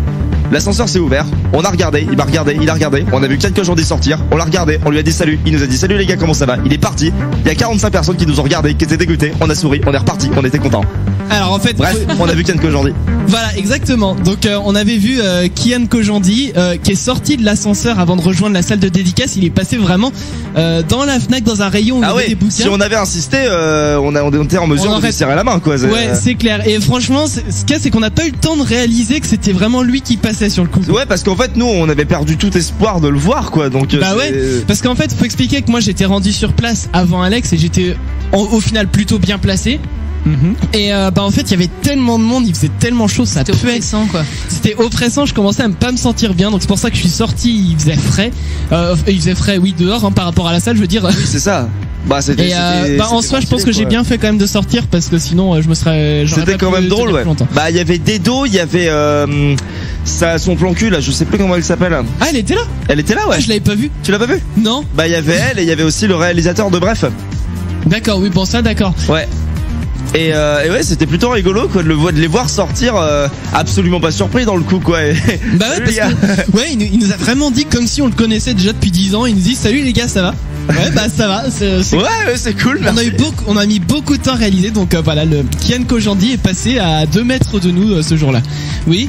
L'ascenseur s'est ouvert, on a regardé, il m'a regardé, il a regardé, on a vu quelques gens sortir, on l'a regardé, on lui a dit salut, il nous a dit salut les gars, comment ça va? Il est parti, il y a 45 personnes qui nous ont regardé, qui étaient dégoûtées, on a souri, on est reparti, on était contents. Alors en fait, bref, on a vu Kian Kojandi. Voilà, exactement. Donc on avait vu Kian Kojandi qui est sorti de l'ascenseur avant de rejoindre la salle de dédicace. Il est passé vraiment dans la Fnac, dans un rayon où il y avait des bouquins. Si on avait insisté, on était en mesure de lui serrer la main, quoi. Ouais, c'est clair. Et franchement, ce qu'il y a, c'est qu'on n'a pas eu le temps de réaliser que c'était vraiment lui qui passait sur le coup. Ouais, parce qu'en fait, nous, on avait perdu tout espoir de le voir, quoi. Donc bah ouais, parce qu'en fait, faut expliquer que moi, j'étais rendu sur place avant Alex et j'étais au final plutôt bien placé. Et en fait il y avait tellement de monde, il faisait tellement chaud, ça puait. C'était oppressant, quoi. C'était oppressant, je commençais à pas me sentir bien, donc c'est pour ça que je suis sorti. Il faisait frais, oui, dehors par rapport à la salle, je veux dire. Oui, c'est ça. Bah c'était. En soi, je pense que j'ai bien fait quand même de sortir parce que sinon je me serais. C'était quand même drôle, ouais. Bah il y avait Dedo, il y avait son plan cul là, je sais plus comment elle s'appelle. Ah, elle était là. Elle était là, ouais. Ah, je l'avais pas vu. Tu l'as pas vu? Non. Bah il y avait elle et il y avait aussi le réalisateur de Bref. D'accord, oui, bon ça, d'accord. Ouais. Et ouais, c'était plutôt rigolo quoi de les voir sortir absolument pas surpris dans le coup quoi. Bah ouais, parce que, ouais, il nous a vraiment dit comme si on le connaissait déjà depuis 10 ans. Il nous dit salut les gars, ça va? Ouais, bah ça va. Ouais, c'est cool. On a mis beaucoup de temps à réaliser, donc voilà, le Kian Kojandi est passé à 2 mètres de nous ce jour-là. Oui.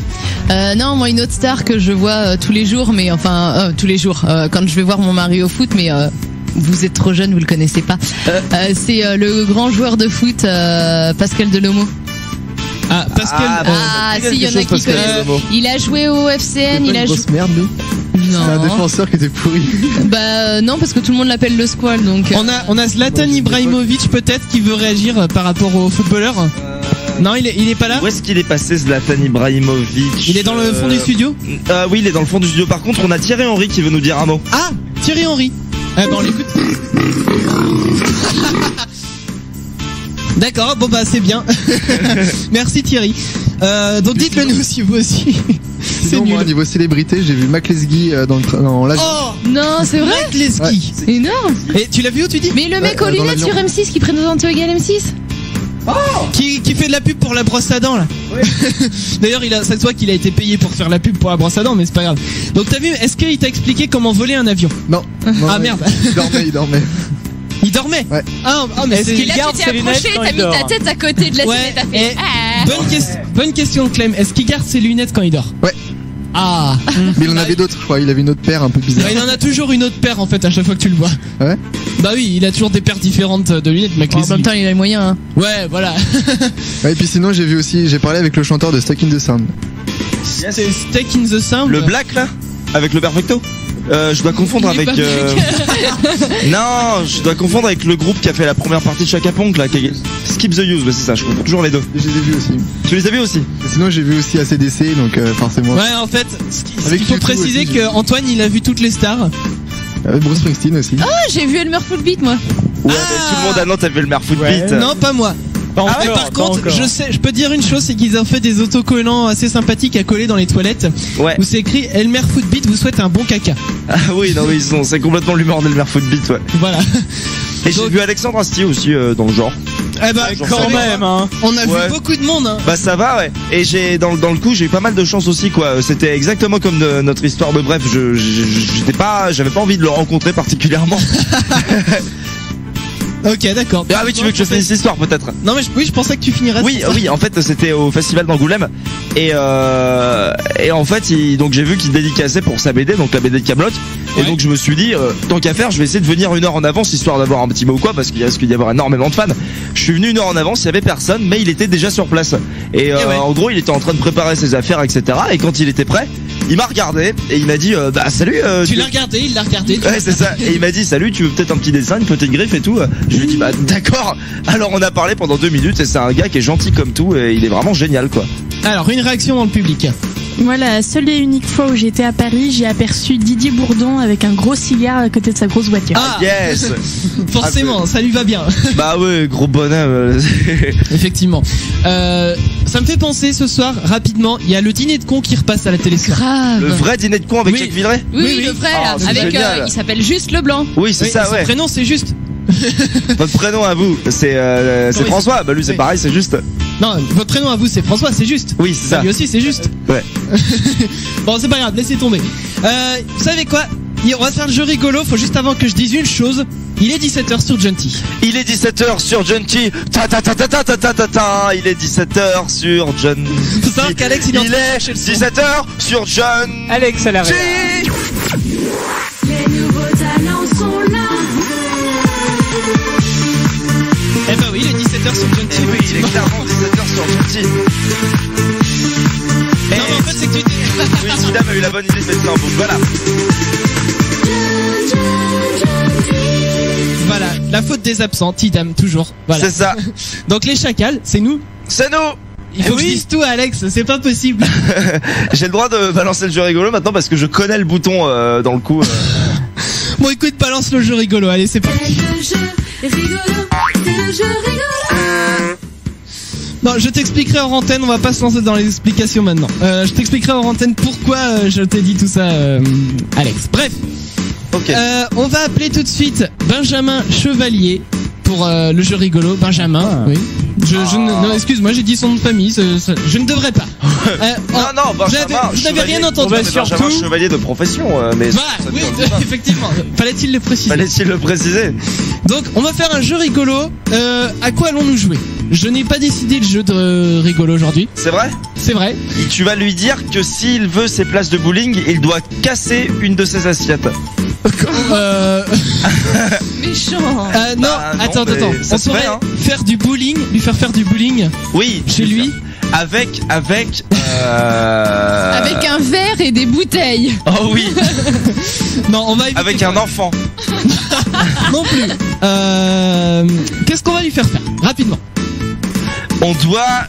Non, moi une autre star que je vois tous les jours, mais enfin tous les jours quand je vais voir mon mari au foot, mais vous êtes trop jeune, vous le connaissez pas. C'est le grand joueur de foot Pascal Delomo. Ah, Pascal. Si, il y en a qui connaissent. Il a joué au FCN, il a joué. Merde, lui. Non. C'est un défenseur qui était pourri. Bah non, parce que tout le monde l'appelle le Squall, donc. On a Zlatan Ibrahimovic peut-être qui veut réagir par rapport au footballeur. Non, il est pas là. Où est-ce qu'il est passé, Zlatan Ibrahimovic? Il est dans le fond du studio. Oui, il est dans le fond du studio. Par contre, on a Thierry Henry qui veut nous dire un mot. Ah, Thierry Henry. Bah on l'écoute. D'accord, bon bah c'est bien. Merci Thierry. Donc dites-le nous si vous aussi. Sinon, moi, niveau célébrité, j'ai vu Mac Lesguy dans l'avion. Oh non, c'est vrai. Mac Lesguy. C'est énorme. Et tu l'as vu où tu dis? Mais le mec aux lunettes sur M6 qui présente Égal M6. Oh, qui fait de la pub pour la brosse à dents là. Oui. D'ailleurs, ça se voit qu'il a été payé pour faire la pub pour la brosse à dents, mais c'est pas grave. Donc t'as vu, est-ce qu'il t'a expliqué comment voler un avion? Non. Ah merde. Il dormait. Il dormait? Ouais. Ah mais est-ce qu'il garde ses lunettes quand il dort? T'as mis ta tête à côté de la lunette, t'as fait. Bonne question Clem, est-ce qu'il garde ses lunettes quand il dort? Ouais. Ah. Mais il en avait d'autres, je crois. Il avait une autre paire un peu bizarre. Bah, il en a toujours une autre paire en fait à chaque fois que tu le vois. Ouais. Bah oui, il a toujours des paires différentes de lunettes, mec. En même temps, il a les moyens. Hein. Ouais, voilà. Ouais, et puis sinon, j'ai parlé avec le chanteur de Stuck in the Sound. C'est Stuck in the Sound. Le black là, avec le perfecto. Je dois confondre avec. Non, je dois confondre avec le groupe qui a fait la première partie de Chaka Ponk là, Skip the Use, ouais, c'est ça. Je confonds toujours les deux. Je les ai vus aussi. Tu les as vus aussi? Et sinon, j'ai vu aussi ACDC, donc forcément. Ouais, en fait, il faut préciser que Antoine, il a vu toutes les stars. Bruce Springsteen aussi. Ah, j'ai vu Elmer Footbeat moi. Ouais, tout le monde a non, t'as vu Elmer Footbeat. Non, pas moi. Par contre, je peux dire une chose, c'est qu'ils ont fait des autocollants assez sympathiques à coller dans les toilettes. Ouais. Où c'est écrit Elmer Footbeat vous souhaite un bon caca. Ah oui, non, mais c'est complètement l'humour d'Elmer Footbeat, ouais. Voilà. Et j'ai vu Alexandre Astier aussi dans le genre. Eh bah quand même, hein. On a vu beaucoup de monde, hein. Bah ça va, ouais. Et j'ai dans le coup, j'ai eu pas mal de chance aussi, quoi. C'était exactement comme notre histoire de Bref. J'avais pas envie de le rencontrer particulièrement. Ok, d'accord. Ah oui, tu veux que je finisse l'histoire peut-être? Non mais je pensais que tu finirais. Oui, en fait c'était au festival d'Angoulême et en fait donc j'ai vu qu'il dédicaçait pour sa BD, donc la BD de Kaamelott. Et donc je me suis dit tant qu'à faire, je vais essayer de venir 1 heure en avance histoire d'avoir un petit mot ou quoi, parce qu'il risque d'y avoir énormément de fans. Je suis venu 1 heure en avance, il y avait personne, mais il était déjà sur place. Et en gros il était en train de préparer ses affaires, etc. Et quand il était prêt, il m'a regardé et il m'a dit bah salut. Tu l'as regardé, il l'a regardé. Ouais, c'est ça. Et il m'a dit salut, tu veux peut-être un petit dessin, une petite griffe et tout. Je lui ai dit bah d'accord. Alors on a parlé pendant 2 minutes et c'est un gars qui est gentil comme tout et il est vraiment génial quoi. Alors une réaction dans le public. Moi, la seule et unique fois où j'étais à Paris, j'ai aperçu Didier Bourdon avec un gros cigare à côté de sa grosse voiture. Ah yes. Forcément, ça lui va bien. Bah ouais, gros bonhomme. Effectivement. Ça me fait penser ce soir rapidement, il y a le dîner de con qui repasse à la télé. Grave. Le vrai dîner de con avec Jacques Villeray. Oui, le vrai. Avec il s'appelle Juste Leblanc. Oui, c'est ça. Ouais. Son prénom c'est Juste. Votre prénom à vous, c'est François. Bah lui c'est pareil, c'est Juste. Non, votre prénom à vous c'est François, c'est Juste. Oui, c'est ça. Lui aussi c'est Juste. Ouais. Bon, c'est pas grave, laissez tomber. Vous savez quoi? On va faire le jeu rigolo, faut juste avant que je dise une chose. Il est 17h sur Junty. Il est 17h sur Junty. Il est 17h sur Junty. Faut savoir qu'Alex il est 17h sur Junty. Alex à la réa. Les nouveaux talents sont là. Eh bah oui, il est 17h sur Junty. Oui, il est clairement 17h sur Junty. Non, mais en fait, c'est que tu t'es. Oui, Tidam a eu la bonne idée de mettre ça en boucle. Voilà. Voilà, la faute des absents, Tidam, toujours. Voilà. C'est ça. Donc les chacals, c'est nous. C'est nous. Il faut que je dise tout à Alex, c'est pas possible. J'ai le droit de balancer le jeu rigolo maintenant parce que je connais le bouton dans le coup. Bon, écoute, balance le jeu rigolo. Allez, c'est parti. Le jeu rigolo, c'est le jeu rigolo. Non, je t'expliquerai hors antenne, on va pas se lancer dans les explications maintenant. Je t'expliquerai hors antenne pourquoi je t'ai dit tout ça, Alex. Bref. Ok. On va appeler tout de suite Benjamin Chevalier pour le jeu rigolo. Benjamin, oui. Non, excuse-moi, j'ai dit son nom de famille, je ne devrais pas. non, Benjamin. Je n'avais rien entendu. Benjamin Chevalier de profession, mais. Voilà, oui, effectivement. Fallait-il le préciser. Donc, on va faire un jeu rigolo. À quoi allons-nous jouer? Je n'ai pas décidé le jeu de rigolo aujourd'hui. C'est vrai? C'est vrai. Et tu vas lui dire que s'il veut ses places de bowling, il doit casser une de ses assiettes. Méchant. Non, attends. On pourrait faire du bowling, lui faire du bowling. Oui. Chez lui. Avec un verre et des bouteilles. Oh oui. Non, on va éviter. Avec un enfant. Non plus. Qu'est-ce qu'on va lui faire rapidement? On doit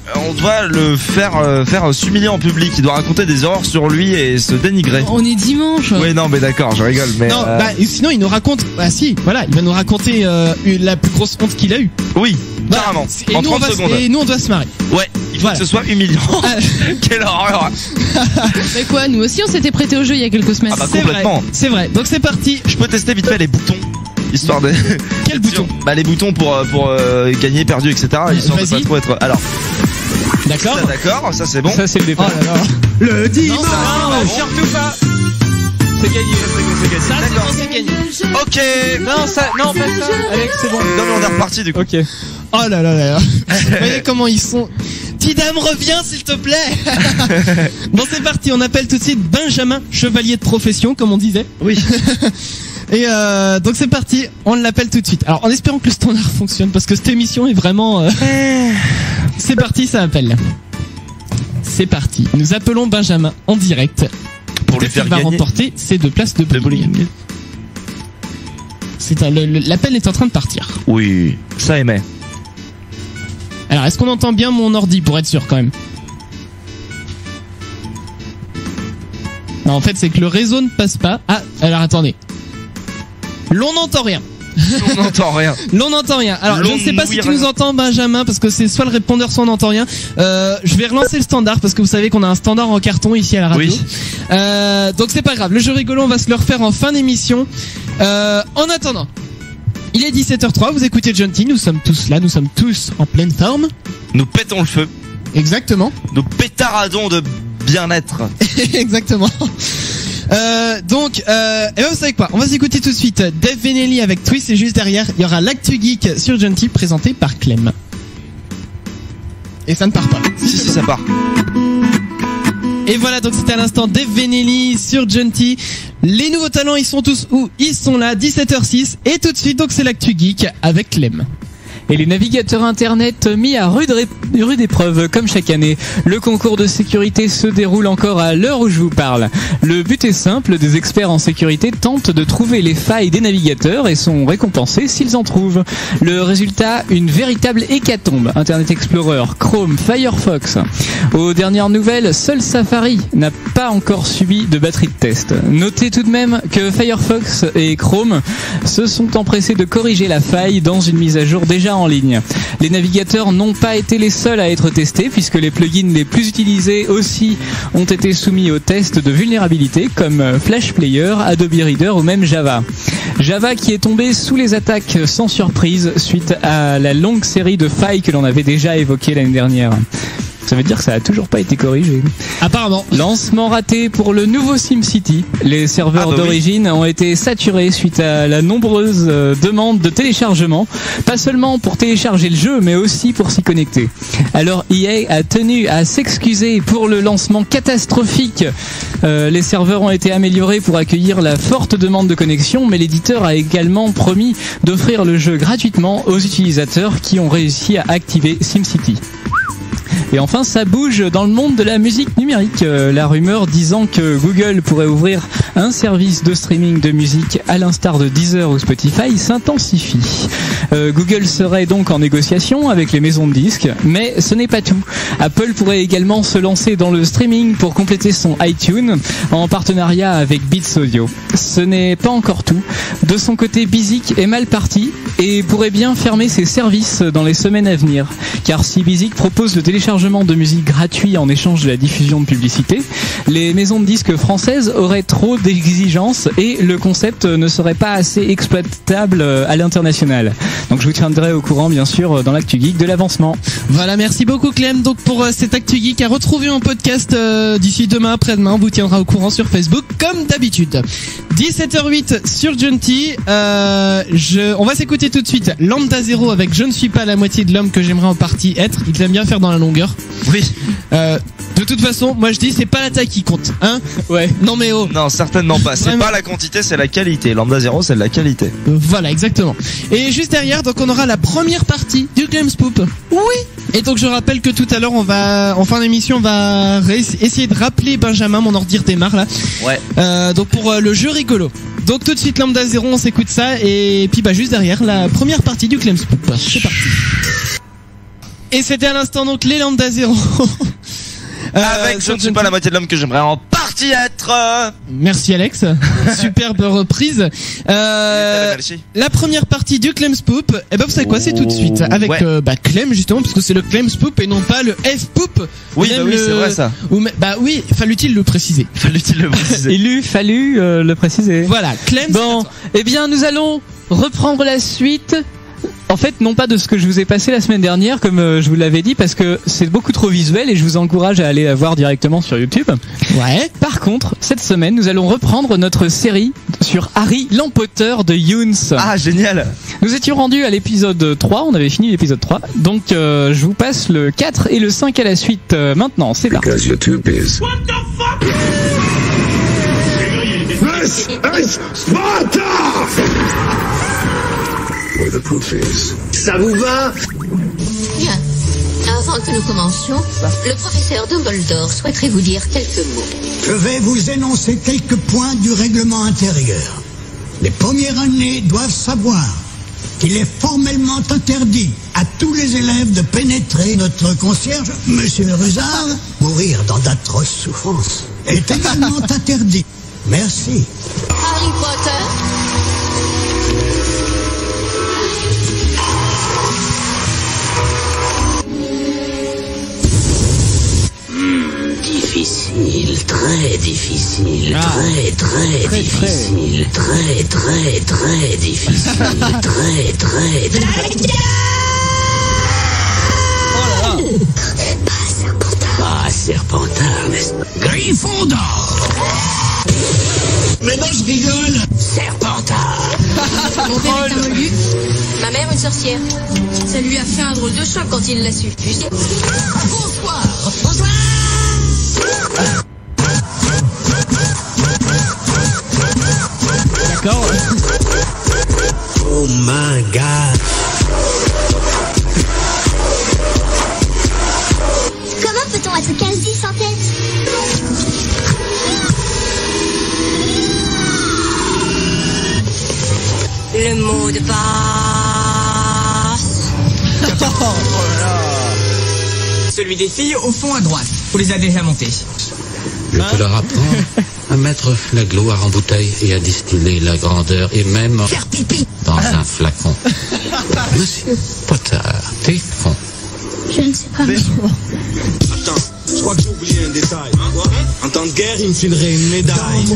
le faire s'humilier en public. Il doit raconter des horreurs sur lui et se dénigrer. On est dimanche. Oui, non, mais d'accord, je rigole. Mais non, sinon il nous raconte. Ah si, voilà, il va nous raconter la plus grosse honte qu'il a eue. Oui, carrément. En 30 secondes. Et nous on doit se marrer. Ouais, il faut que ce soit humiliant. Quelle horreur. Mais quoi, nous aussi on s'était prêté au jeu il y a quelques semaines. Ah bah complètement. C'est vrai. Donc c'est parti. Je peux tester vite fait les boutons. Histoire de. Quel bouton? Bah les boutons pour gagner, perdu, etc. Histoire de pas trop être. Alors. D'accord. D'accord, ça c'est bon. Ça c'est le départ. Oh là là. Le dimanche. Non, surtout pas. C'est gagné. Ça c'est gagné. Ok. Non, pas ça. Alex, c'est bon. Non mais on est reparti du coup. Ok. Oh là là. Vous voyez comment ils sont. Tidam, reviens s'il te plaît. Bon c'est parti, on appelle tout de suite Benjamin Chevalier de profession, comme on disait. Oui. Et donc c'est parti, on l'appelle tout de suite. Alors en espérant que le standard fonctionne, parce que cette émission est vraiment... C'est parti, ça appelle. C'est parti, nous appelons Benjamin en direct. Pour lui faire gagner. Il va remporter ses 2 places de bowling. L'appel est en train de partir. Oui, ça émet. Alors est-ce qu'on entend bien mon ordi pour être sûr quand même? Non, en fait c'est que le réseau ne passe pas. Ah, alors attendez. L'on n'entend rien. On n'entend rien. L'on n'entend rien. Alors je ne sais pas si tu nous entends Benjamin, parce que c'est soit le répondeur soit on n'entend rien. Je vais relancer le standard parce que vous savez qu'on a un standard en carton ici à la radio. Oui. Donc c'est pas grave, le jeu rigolo on va se le refaire en fin d'émission. En attendant, il est 17h03, vous écoutez Gentil, nous sommes tous là, nous sommes tous en pleine forme. Nous pétons le feu. Exactement. Nous pétaradons de bien-être. Exactement. Donc, vous savez quoi? On va s'écouter tout de suite Dave Vennelly avec Twist et juste derrière, il y aura l'Actu Geek sur Gentil présenté par Clem. Et ça ne part pas. Si, ça part. Et voilà, donc c'était à l'instant Dave Vennelly sur Gentil. Les nouveaux talents, ils sont tous où? Ils sont là, 17h06. Et tout de suite, donc c'est l'Actu Geek avec Clem. Et les navigateurs internet mis à rude épreuve comme chaque année. Le concours de sécurité se déroule encore à l'heure où je vous parle. Le but est simple, des experts en sécurité tentent de trouver les failles des navigateurs et sont récompensés s'ils en trouvent. Le résultat, une véritable hécatombe. Internet Explorer, Chrome, Firefox. Aux dernières nouvelles, seul Safari n'a pas encore subi de batterie de test. Notez tout de même que Firefox et Chrome se sont empressés de corriger la faille dans une mise à jour déjà en ligne. Les navigateurs n'ont pas été les seuls à être testés puisque les plugins les plus utilisés aussi ont été soumis aux tests de vulnérabilité comme Flash Player, Adobe Reader ou même Java. Java qui est tombé sous les attaques sans surprise suite à la longue série de failles que l'on avait déjà évoquées l'année dernière. Ça veut dire que ça a toujours pas été corrigé. Apparemment. Lancement raté pour le nouveau SimCity. Les serveurs d'origine ont été saturés suite à la nombreuse demande de téléchargement. Pas seulement pour télécharger le jeu, mais aussi pour s'y connecter. Alors EA a tenu à s'excuser pour le lancement catastrophique. Les serveurs ont été améliorés pour accueillir la forte demande de connexion, mais l'éditeur a également promis d'offrir le jeu gratuitement aux utilisateurs qui ont réussi à activer SimCity. Et enfin, ça bouge dans le monde de la musique numérique. La rumeur disant que Google pourrait ouvrir un service de streaming de musique à l'instar de Deezer ou Spotify s'intensifie. Google serait donc en négociation avec les maisons de disques, mais ce n'est pas tout. Apple pourrait également se lancer dans le streaming pour compléter son iTunes en partenariat avec Beats Audio. Ce n'est pas encore tout. De son côté, Bizik est mal parti et pourrait bien fermer ses services dans les semaines à venir. Car si Bizik propose le téléchargement de musique gratuit en échange de la diffusion de publicité, les maisons de disques françaises auraient trop d'exigences et le concept ne serait pas assez exploitable à l'international. Donc je vous tiendrai au courant bien sûr dans l'actu geek de l'avancement. Voilà, merci beaucoup Clem donc pour cette actu geek à retrouver en podcast d'ici demain après-demain. On vous tiendra au courant sur Facebook comme d'habitude. 17h08 sur Junty. On va s'écouter tout de suite Lambda Zero avec Je ne suis pas la moitié de l'homme que j'aimerais en partie être. Il aime bien faire dans la longueur. Oui. De toute façon, moi je dis c'est pas la taille qui compte, hein. Ouais. Non mais oh. Non, certainement pas. C'est pas la quantité, c'est la qualité. Lambda Zero, c'est de la qualité. Voilà, exactement. Et juste derrière, donc on aura la première partie du Clem Spoop. Oui. Et donc je rappelle que tout à l'heure, en fin d'émission, on va essayer de rappeler Benjamin, mon ordi redémarre là. Ouais. Donc pour le jeu rigolo. Donc tout de suite Lambda Zero, on s'écoute ça et puis juste derrière la première partie du Clem Spoop. C'est parti. Et c'était à l'instant donc les Lambda Zero. Avec Je ne suis pas la moitié de l'homme que j'aimerais en partie être. Merci Alex. Superbe reprise. La première partie du Clem Spoop, et vous savez quoi, c'est tout de suite avec Clem justement parce que c'est le Clem Spoop et non pas le F-Poop. Oui, c'est vrai ça. Oui, fallait-il le préciser. Il eût fallu le préciser. Voilà, Clem. Bon, eh bien nous allons reprendre la suite. En fait, non pas de ce que je vous ai passé la semaine dernière, comme je vous l'avais dit, parce que c'est beaucoup trop visuel et je vous encourage à aller la voir directement sur YouTube. Ouais. Par contre, cette semaine, nous allons reprendre notre série sur Harry l'empoteur de Younes. Ah, génial. Nous étions rendus à l'épisode 3, on avait fini l'épisode 3, donc je vous passe le 4 et le 5 à la suite maintenant, c'est parti. Because you're too busy. What the fuck? This is Sparta! Where the proof is. Ça vous va? Bien. Avant que nous commencions, le professeur Dumbledore souhaiterait vous dire quelques mots. Je vais vous énoncer quelques points du règlement intérieur. Les premières années doivent savoir qu'il est formellement interdit à tous les élèves de pénétrer notre concierge, Monsieur Rusard, mourir dans d'atroces souffrances. Est également interdit. Merci. Harry Potter. Difficile, très difficile, très difficile, très difficile, très Pas Serpentard, n'est-ce pas? Gryffondor. Mais non, je rigole. Serpentard. Mon père est un mollu, ma mère une sorcière. Ça lui a fait un drôle de choc quand il l'a su. Tu sais. Bonsoir. Bonsoir. D'accord. Oh my god. Comment peut-on être quasi sans tête? Le mot de passe. Celui des filles au fond à droite. On les a déjà montés. Je peux leur apprendre à mettre la gloire en bouteille et à distiller la grandeur et même dans un flacon. Monsieur Potter, t'es con. Je ne sais pas. Attends, je crois que j'ai oublié un détail. En temps de guerre, il me filerait une médaille.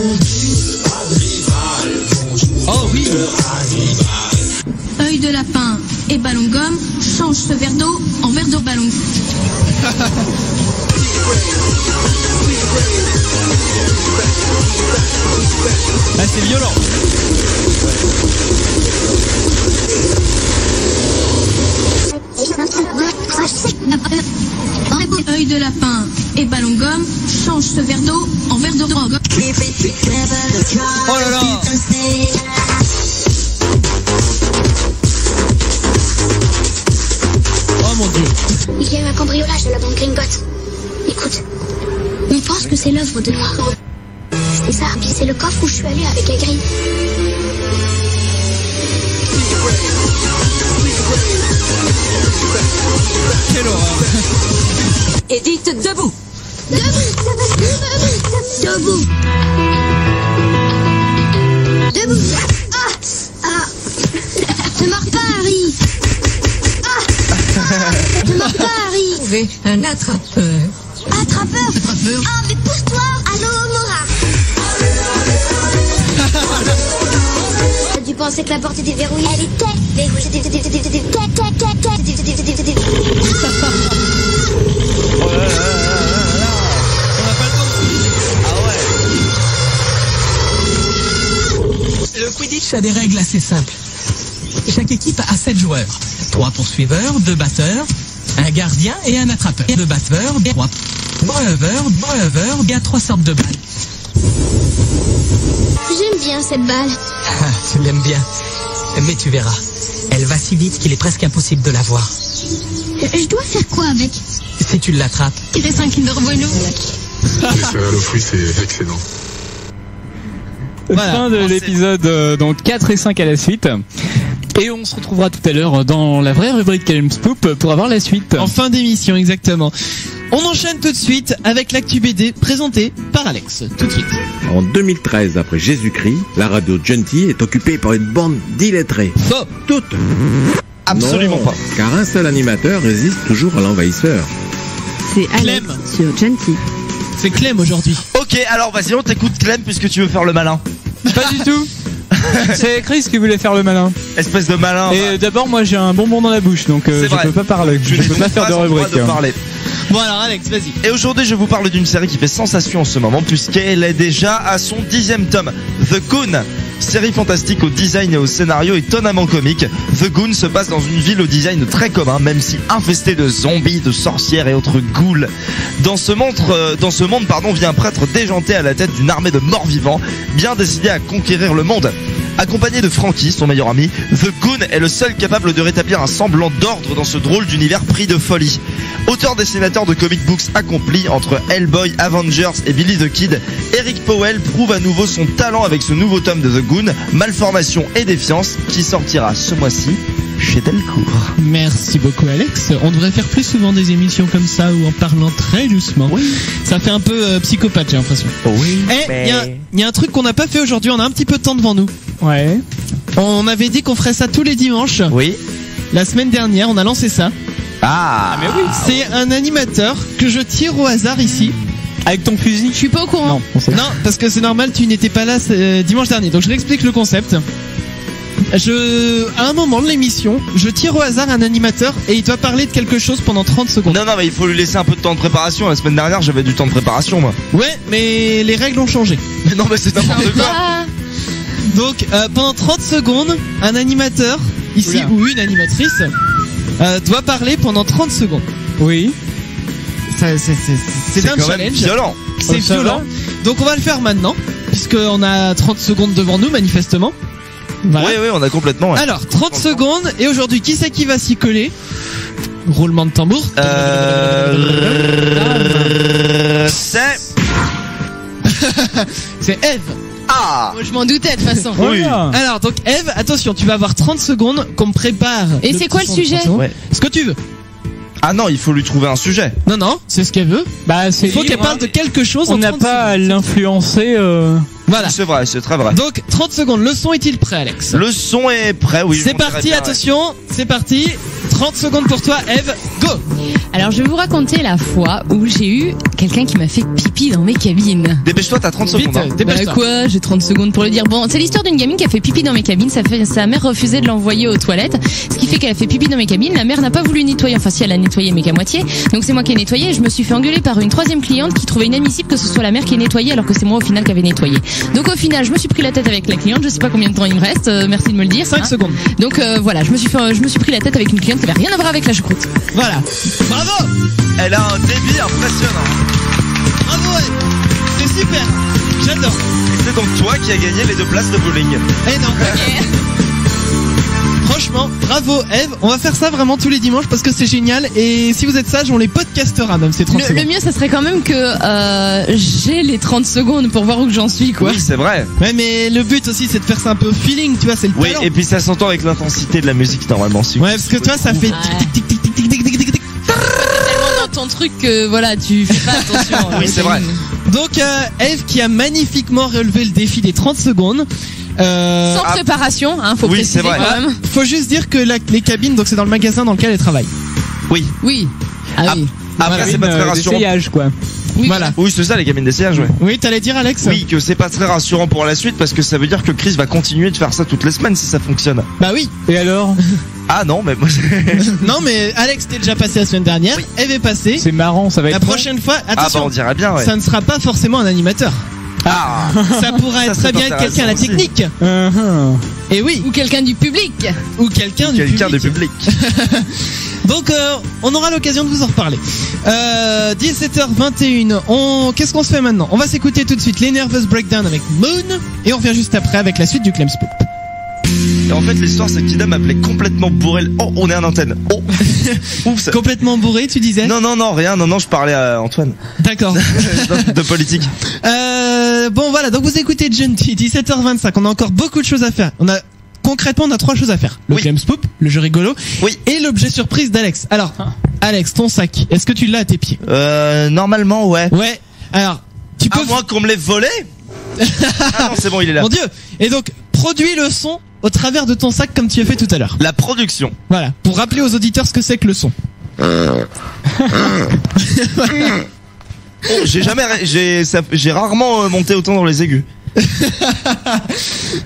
Oh oui. Œil de lapin et ballon gomme, change ce verre d'eau en verre d'eau ballon. Ah, c'est violent. Œil de lapin et ballon gomme, change ce verre d'eau en verre de drogue. Oh là là. Oh mon dieu. Il y a eu un cambriolage de la banque Gringotts. Écoute, on pense que c'est l'œuvre de Noir. comme ça. Puis c'est le coffre où je suis allée avec Hagrid. Quelle horreur. Edith, debout. Debout. Ne meurs pas, Harry. Ne meurs pas, Harry. Trouver un attrapeur. Attrapeur. Ah, mais pousse-toi. Allô, Mora. Tu pensais que la porte était verrouillée? Elle était verrouillée. Le Quidditch a des règles assez simples. Chaque équipe a 7 joueurs. 3 poursuiveurs, 2 batteurs, un gardien et un attrapeur. 2 batteurs, 3 breveurs, il y a 3 sortes de balles. J'aime bien cette balle. Ah, tu l'aimes bien. Mais tu verras, elle va si vite qu'il est presque impossible de la voir. Je dois faire quoi avec? Si tu l'attrapes. Il reste un Kinder Bueno. Les céréales aux fruits, c'est excellent. Voilà. Fin de l'épisode donc 4 et 5 à la suite. Et on se retrouvera tout à l'heure dans la vraie rubrique Calm Spoop pour avoir la suite. En fin d'émission, exactement. On enchaîne tout de suite avec l'actu BD présenté par Alex. Tout de suite. En 2013, après Jésus-Christ, la radio Gentil est occupée par une bande d'illettrés. Faux. Toutes. Absolument Non, pas. Car un seul animateur résiste toujours à l'envahisseur. C'est Alex sur Gentil. C'est Clem aujourd'hui. Ok, alors vas-y, on t'écoute Clem puisque tu veux faire le malin. Pas du tout. C'est Chris qui voulait faire le malin. Espèce de malin. Et d'abord, moi j'ai un bonbon dans la bouche, donc je peux pas parler. Je peux pas faire de rubrique. Bon alors Alex, vas-y. Et aujourd'hui je vous parle d'une série qui fait sensation en ce moment puisqu'elle est déjà à son 10e tome. The Goon, série fantastique au design et au scénario étonnamment comique. The Goon se passe dans une ville au design très commun, même si infestée de zombies, de sorcières et autres ghouls. Dans ce monde, vit un prêtre déjanté à la tête d'une armée de morts-vivants, bien décidé à conquérir le monde. Accompagné de Frankie, son meilleur ami, The Goon est le seul capable de rétablir un semblant d'ordre dans ce drôle d'univers pris de folie. Auteur-dessinateur de comic books accompli entre Hellboy, Avengers et Billy the Kid, Eric Powell prouve à nouveau son talent avec ce nouveau tome de The Goon, Malformation et Défiance, qui sortira ce mois-ci chez Delcourt. Merci beaucoup Alex. On devrait faire plus souvent des émissions comme ça ou en parlant très doucement. Oui. Ça fait un peu psychopathe, j'ai l'impression. Oui. Et il y a un truc qu'on n'a pas fait aujourd'hui. On a un petit peu de temps devant nous. Ouais. On avait dit qu'on ferait ça tous les dimanches. Oui. La semaine dernière, on a lancé ça. Ah mais oui. C'est un animateur que je tire au hasard ici. Avec ton fusil? Je suis pas au courant. Non, parce que c'est normal, tu n'étais pas là dimanche dernier. Donc je l'explique le concept. À un moment de l'émission, je tire au hasard un animateur et il doit parler de quelque chose pendant 30 secondes. Non, mais il faut lui laisser un peu de temps de préparation. La semaine dernière, j'avais du temps de préparation, moi. Ouais, mais les règles ont changé. Mais non, mais c'est n'importe quoi. Donc, pendant 30 secondes, un animateur, ici, ou une animatrice, doit parler pendant 30 secondes. Oui. C'est un quand challenge. Même violent. C'est violent. Donc on va le faire maintenant, puisqu'on a 30 secondes devant nous, manifestement. Voilà. Oui, on a complètement. Ouais. Alors, 30 secondes, et aujourd'hui, qui c'est qui va s'y coller? Roulement de tambour. C'est Eve. Ah, moi, je m'en doutais de toute façon. Oui. Alors, donc Eve, attention, tu vas avoir 30 secondes qu'on me prépare. Et c'est quoi le sujet? Ce que tu veux. Ah non, il faut lui trouver un sujet. Non, c'est ce qu'elle veut. Bah, c'est il faut qu'elle parle de quelque chose. On n'a pas à l'influencer. Voilà. C'est vrai, c'est très vrai. Donc 30 secondes, le son est-il prêt, Alex? Le son est prêt, oui. C'est parti, attention, c'est parti. 30 secondes pour toi, Eve, go. Alors je vais vous raconter la fois où j'ai eu quelqu'un qui m'a fait pipi dans mes cabines. Dépêche-toi, t'as 30 secondes. Vite, dépêche-toi. Bah quoi, j'ai 30 secondes pour le dire. Bon, c'est l'histoire d'une gamine qui a fait pipi dans mes cabines. Sa mère refusait de l'envoyer aux toilettes, ce qui fait qu'elle a fait pipi dans mes cabines. La mère n'a pas voulu nettoyer, enfin si elle a nettoyé mais qu'à moitié. Donc c'est moi qui ai nettoyé et je me suis fait engueuler par une troisième cliente qui trouvait inadmissible que ce soit la mère qui ait nettoyé alors que c'est moi au final qui avait nettoyé. Donc au final, je me suis pris la tête avec la cliente. Je sais pas combien de temps il me reste. Merci de me le dire. 5 secondes. Donc voilà, je me suis pris la tête avec une cliente qui avait rien à voir avec la choucroute. Voilà. Bravo. Elle a un débit impressionnant. Bravo, Eve. C'est super. J'adore. C'est donc toi qui as gagné les 2 places de bowling. Eh non. Ok. Franchement, bravo Eve. On va faire ça vraiment tous les dimanches parce que c'est génial. Et si vous êtes sage, on les podcastera même ces 30 secondes. Le mieux, ça serait quand même que j'ai les 30 secondes pour voir où que j'en suis, quoi. Oui, c'est vrai. Ouais, mais le but aussi, c'est de faire ça un peu feeling, tu vois, c'est le talent. Oui, et puis ça s'entend avec l'intensité de la musique normalement. Ouais, parce que toi, ça fait tic tic tic tic tic tic tic tic tic. Tellement dans ton truc que voilà, tu fais pas attention. Oui, c'est vrai. Donc Eve qui a magnifiquement relevé le défi des 30 secondes. Sans préparation, hein, faut préciser c'est vrai. quand même. Faut juste dire que les cabines, donc c'est dans le magasin dans lequel elle travaille. Oui. Oui. Ah oui. Après, c'est pas très rassurant. D'essayage, quoi. Oui, voilà. Oui, c'est ça, les cabines d'essayage, ouais. Oui, t'allais dire, Alex? Oui, que c'est pas très rassurant pour la suite parce que ça veut dire que Chris va continuer de faire ça toutes les semaines si ça fonctionne. Bah oui. Et alors? Ah non, mais moi non, mais Alex t'es déjà passé la semaine dernière. Oui. Eve est passée. C'est marrant, ça va être. La prochaine fois, attention. Ah bah on dirait bien, ouais. Ça ne sera pas forcément un animateur. Ah. Ça pourrait être très bien être quelqu'un à la technique. Et oui. Ou quelqu'un du public. Ou quelqu'un du public. Donc on aura l'occasion de vous en reparler. 17h21. Qu'est-ce qu'on se fait maintenant? On va s'écouter tout de suite les Nervous Breakdown avec Moon et on revient juste après avec la suite du Clem Spoop. Et en fait l'histoire c'est qu'Ida m'appelait complètement bourré. Oh, on est en antenne. Oh. Oups. Complètement bourré, tu disais? Non, rien. Non, je parlais à Antoine. D'accord. de politique. Bon voilà, donc vous écoutez Genty, 17h25. On a encore beaucoup de choses à faire. Concrètement, on a 3 choses à faire. Le Clem Spoop, le jeu rigolo, et l'objet surprise d'Alex. Alors, Alex, ton sac, est-ce que tu l'as à tes pieds? Normalement, ouais. Ouais. Alors, tu peux. À moins qu'on me l'ait volé. Ah non, c'est bon, il est là. Mon Dieu. Et donc, produis le son au travers de ton sac comme tu as fait tout à l'heure. La production. Voilà. Pour rappeler aux auditeurs ce que c'est que le son. J'ai rarement monté autant dans les aigus.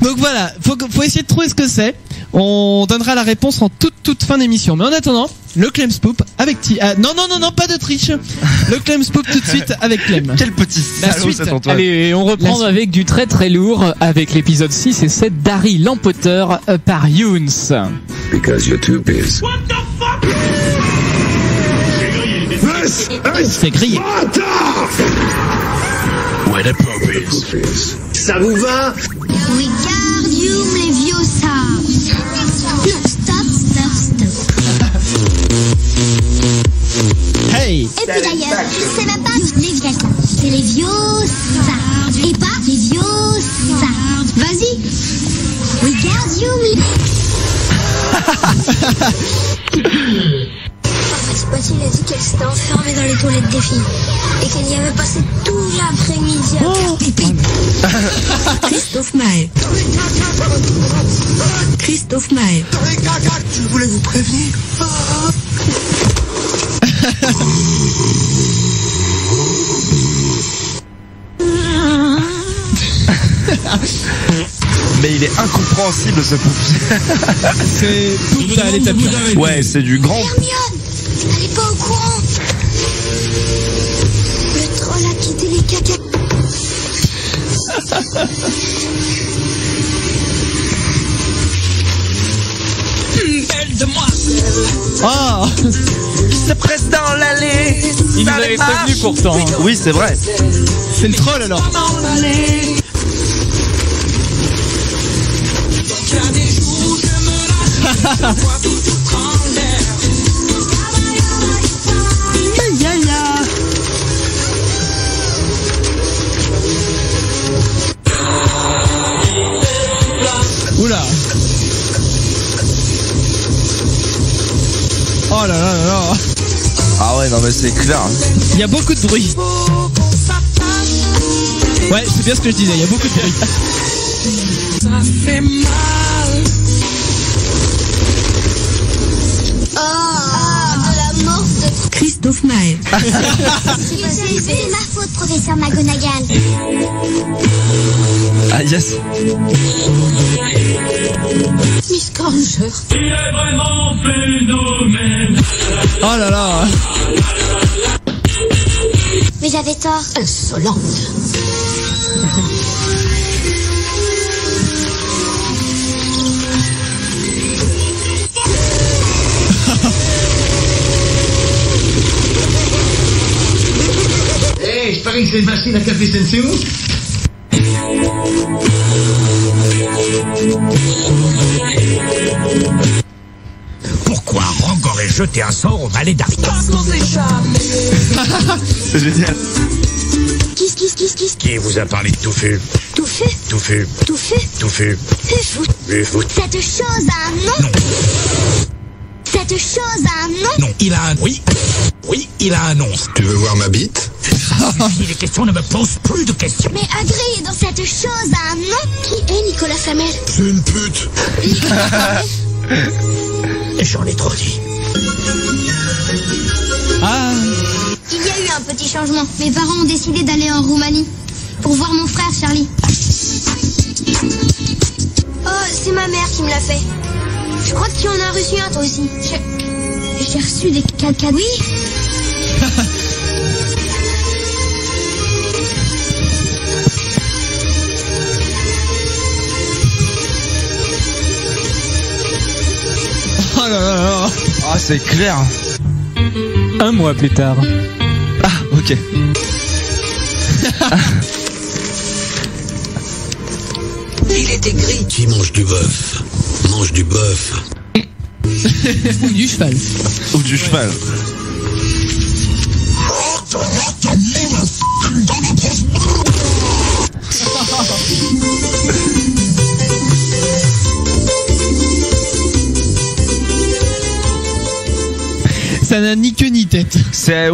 Donc voilà, faut essayer de trouver ce que c'est. On donnera la réponse en toute fin d'émission. Mais en attendant, le Clem Spoop avec non, pas de triche. Le Clem Spoop tout de suite avec Clem. Quel petit salaud cet Antoine. Allez, on reprend avec du très très lourd avec l'épisode 6 et 7 d'Harry l'Empoteur par Younes. Because you're too busy. C'est grillé. Where the pop is. Ça vous va? Regardium Leviosa. Stop. Hey. Et puis d'ailleurs, c'est même pas Leviosa, c'est Leviosa. Et pas Leviosa. Vas-y. Regardium Patty, il a dit qu'elle s'était enfermée dans les toilettes des filles et qu'elle y avait passé tout l'après-midi à faire pipi. Christophe Maé. Je voulais vous prévenir. Mais il est incompréhensible ce Pouf. C'est Pouf à l'état pur. Ouais, c'est du grand. Hermione, elle est pas au courant. Le troll a quitté les caca. Belle de moi. Oh. Il se presse dans l'allée. Il nous avait prévenu pourtant. Oui, c'est vrai. C'est le troll alors. Oula. Oh là là là là. Ah ouais, non mais c'est clair. Il y a beaucoup de bruit. Ouais, c'est bien ce que je disais, il y a beaucoup de bruit. Ça fait mal. De la mort de Christophe Maé. C'est ma faute, professeur McGonagall. Ah yes. Miss Granger. Il est vraiment phénomène. Oh là là. Mais j'avais tort. Insolente. Hey, je parie que c'est une machine à café Senseo. pourrais jeter un sort au valet d'Harry. C'est génial. Kiss. Qui vous a parlé de touffu? Touffu. Cette chose a un nom. Non. Cette chose a un nom. Non, il a un... Oui, il a un nom. Tu veux voir ma bite? Si les questions ne me posent plus de questions. Mais Hagrid, cette chose a un nom. Qui est Nicolas Flamel? C'est une pute. J'en ai trop dit. Il y a eu un petit changement. Mes parents ont décidé d'aller en Roumanie pour voir mon frère Charlie. Oh, c'est ma mère qui me l'a fait. Je crois que tu en as reçu un toi aussi. J'ai reçu des cadeaux. Oui. Oh là là là. Ah, c'est clair. Un mois plus tard. Ah, ok. Il était gris. Qui mange du bœuf? Mange du bœuf. Ou du cheval. Ou du cheval. Ça n'a ni queue ni tête. C'est...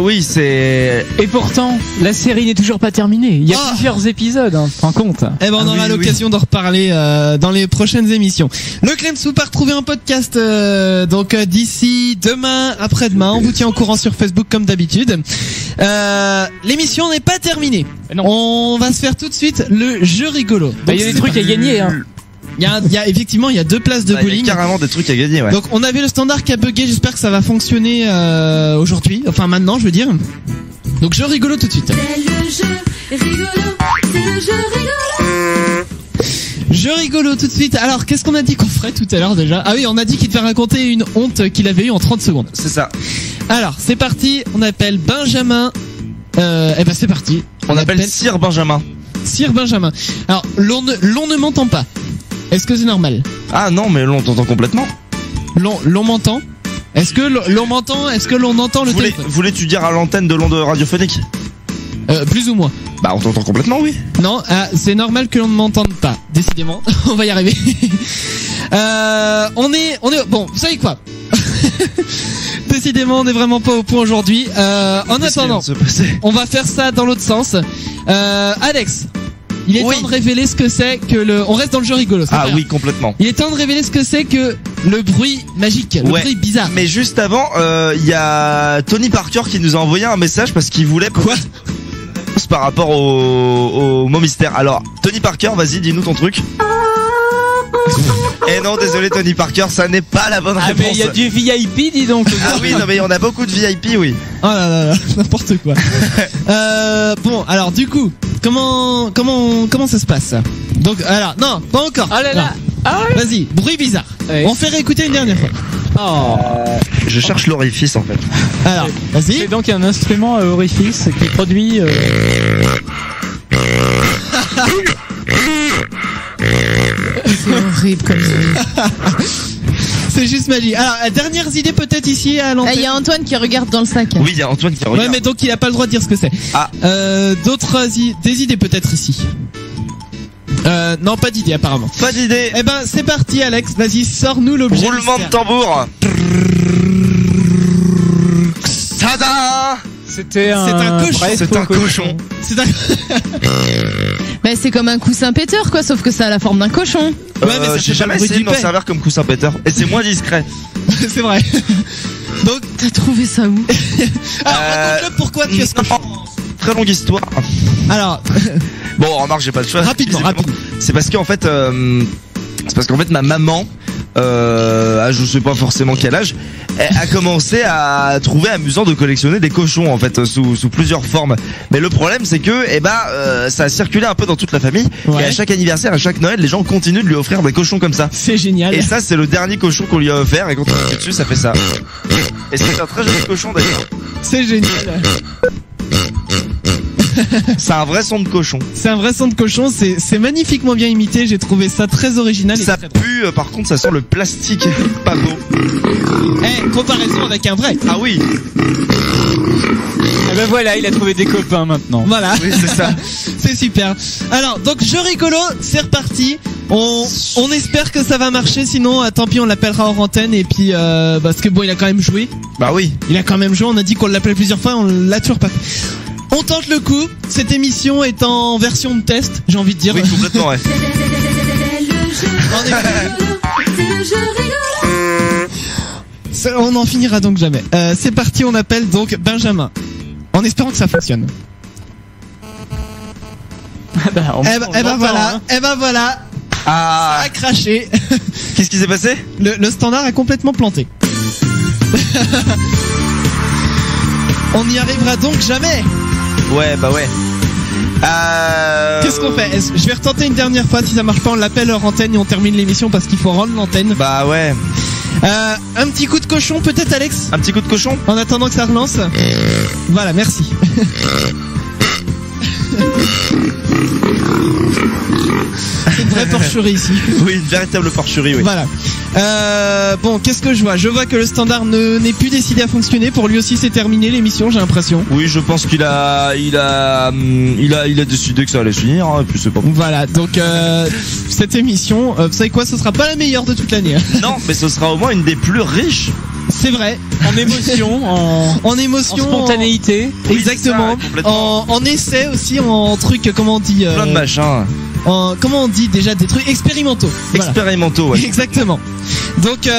Et pourtant, la série n'est toujours pas terminée. Il y a plusieurs épisodes, hein, tu te rends compte? Eh ben, on aura l'occasion d'en reparler dans les prochaines émissions. Le Clems, vous pouvez retrouver un podcast d'ici demain, après-demain. On vous tient au courant sur Facebook comme d'habitude. L'émission n'est pas terminée. On va se faire tout de suite le jeu rigolo. Il y a des trucs à gagner, hein. Il y a effectivement, il y a 2 places de bowling. Il y a carrément des trucs à gagner, ouais. Donc on avait le standard qui a bugué, j'espère que ça va fonctionner aujourd'hui, enfin maintenant je veux dire. Donc jeu rigolo tout de suite. C'est le jeu rigolo, c'est le jeu rigolo. Jeu rigolo tout de suite. Alors qu'est-ce qu'on a dit qu'on ferait tout à l'heure déjà? Ah oui, on a dit qu'il devait raconter une honte qu'il avait eue en 30 secondes. C'est ça. Alors c'est parti, on appelle Benjamin. Eh ben c'est parti. On appelle Sir Benjamin. Sir Benjamin. Alors l'on ne m'entend pas. Est-ce que c'est normal? Ah non, mais l'on t'entend complètement. L'on m'entend? Est-ce que l'on m'entend? Est-ce que l'on entend le téléphone? Voulais-tu dire à l'antenne de l'onde radiophonique? Plus ou moins. Bah on t'entend complètement, oui. Non, c'est normal que l'on ne m'entende pas. Décidément, on va y arriver. On est bon. Vous savez quoi? Décidément, on n'est vraiment pas au point aujourd'hui. En attendant, on va faire ça dans l'autre sens. Alex. Il est temps de révéler ce que c'est que on reste dans le jeu rigolo. Ah oui, complètement. Il est temps de révéler ce que c'est que le bruit magique, le bruit bizarre. Mais juste avant, il y a Tony Parker qui nous a envoyé un message parce qu'il voulait quoi par rapport au mot mystère. Alors, Tony Parker, vas-y, dis-nous ton truc. Eh non, désolé Tony Parker, ça n'est pas la bonne réponse. Ah mais il y a du VIP, dis donc. Ah oui, non mais on a beaucoup de VIP, oui. Oh là là là, n'importe quoi. Bon, alors du coup, comment ça se passe? Donc, alors, non, pas encore. Ah là là. Ah ouais. Vas-y, bruit bizarre. Ouais. On fait réécouter une dernière fois. Je cherche l'orifice en fait. Alors, vas-y. C'est donc un instrument à orifice qui produit. C'est horrible comme ça. C'est juste magique. Alors, dernières idées peut-être ici à l'antenne. Il y a Antoine qui regarde dans le sac. Oui, il y a Antoine qui regarde. Ouais, mais donc il a pas le droit de dire ce que c'est. Ah. Des idées peut-être ici. Non, pas d'idée apparemment. Pas d'idée. Eh ben, c'est parti, Alex. Vas-y, sors-nous l'objet. Roulement de tambour. Tada! C'est un cochon. C'est un cochon. C'est un. Mais c'est comme un coussin péteur, quoi, sauf que ça a la forme d'un cochon. Ouais, mais j'ai jamais essayé de m'en servir comme coussin péteur. Et c'est moins discret. C'est vrai. Donc, t'as trouvé ça où? Alors, raconte-le pourquoi tu as ce cochon. Très longue histoire. Alors. Bon, remarque, j'ai pas le choix. Rapidement. C'est parce qu'en fait, ma maman, je sais pas forcément quel âge, a commencé à trouver amusant de collectionner des cochons en fait sous plusieurs formes. Mais le problème c'est que ça a circulé un peu dans toute la famille et à chaque anniversaire, à chaque Noël, les gens continuent de lui offrir des cochons comme ça. C'est génial. Et ça c'est le dernier cochon qu'on lui a offert et quand on est dessus ça fait ça. Et c'est un très joli cochon d'ailleurs. C'est génial. C'est un vrai son de cochon. C'est un vrai son de cochon, c'est magnifiquement bien imité, j'ai trouvé ça très original. Ça pue, par contre ça sent le plastique, pas beau. Comparaison avec un vrai. Ah oui. Et ben voilà, il a trouvé des copains maintenant. Voilà. Oui, c'est ça. C'est super. Alors, donc jeu rigolo, c'est reparti. On espère que ça va marcher, sinon tant pis, on l'appellera hors antenne et puis parce que bon, il a quand même joué. Bah oui. Il a quand même joué, on a dit qu'on l'appelait plusieurs fois, on l'a toujours pas fait. On tente le coup. Cette émission est en version de test, j'ai envie de dire. Oui, complètement, ouais. On n'en finira donc jamais. C'est parti, on appelle donc Benjamin. En espérant que ça fonctionne. Voilà. Ah. Ça a craché. Qu'est-ce qui s'est passé? Le standard a complètement planté. On n'y arrivera donc jamais. Ouais, bah ouais. Qu'est-ce qu'on fait? Je vais retenter une dernière fois. Si ça marche pas, on l'appelle hors antenne et on termine l'émission parce qu'il faut rendre l'antenne. Bah ouais. Un petit coup de cochon peut-être, Alex? Un petit coup de cochon? En attendant que ça relance. Voilà, merci. C'est une vraie porcherie ici. Oui, une véritable porcherie, oui. Voilà. Bon, qu'est-ce que je vois? Je vois que le standard n'est plus décidé à fonctionner. Pour lui aussi, c'est terminé l'émission, j'ai l'impression. Oui, je pense qu'il a décidé que ça allait se finir, hein, et puis c'est pas bon. Voilà, donc cette émission, vous savez quoi, ce sera pas la meilleure de toute l'année. Non, mais ce sera au moins une des plus riches. C'est vrai. En émotion, en émotion, en spontanéité. Oui, exactement. Ça, en essai aussi, en truc, comment on dit plein de machins. Comment on dit déjà, des trucs expérimentaux. Voilà. Expérimentaux, ouais. Exactement. Donc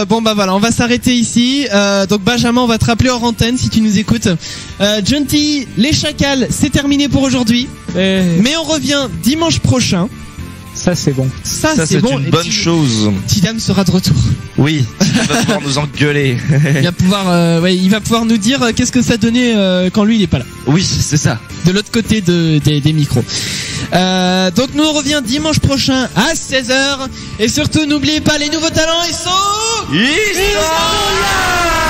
bon bah voilà, on va s'arrêter ici. Donc Benjamin, on va te rappeler hors antenne si tu nous écoutes. Junty, les chacals, c'est terminé pour aujourd'hui. Mais on revient dimanche prochain. Ça c'est bon. Ça c'est bon. Une bonne chose. Tidam sera de retour. Oui, il va pouvoir nous engueuler. Il va pouvoir nous dire qu'est-ce que ça donnait quand lui il est pas là. Oui, c'est ça. De l'autre côté des micros. Donc nous on revient dimanche prochain à 16h. Et surtout n'oubliez pas, les nouveaux talents, ils sont là.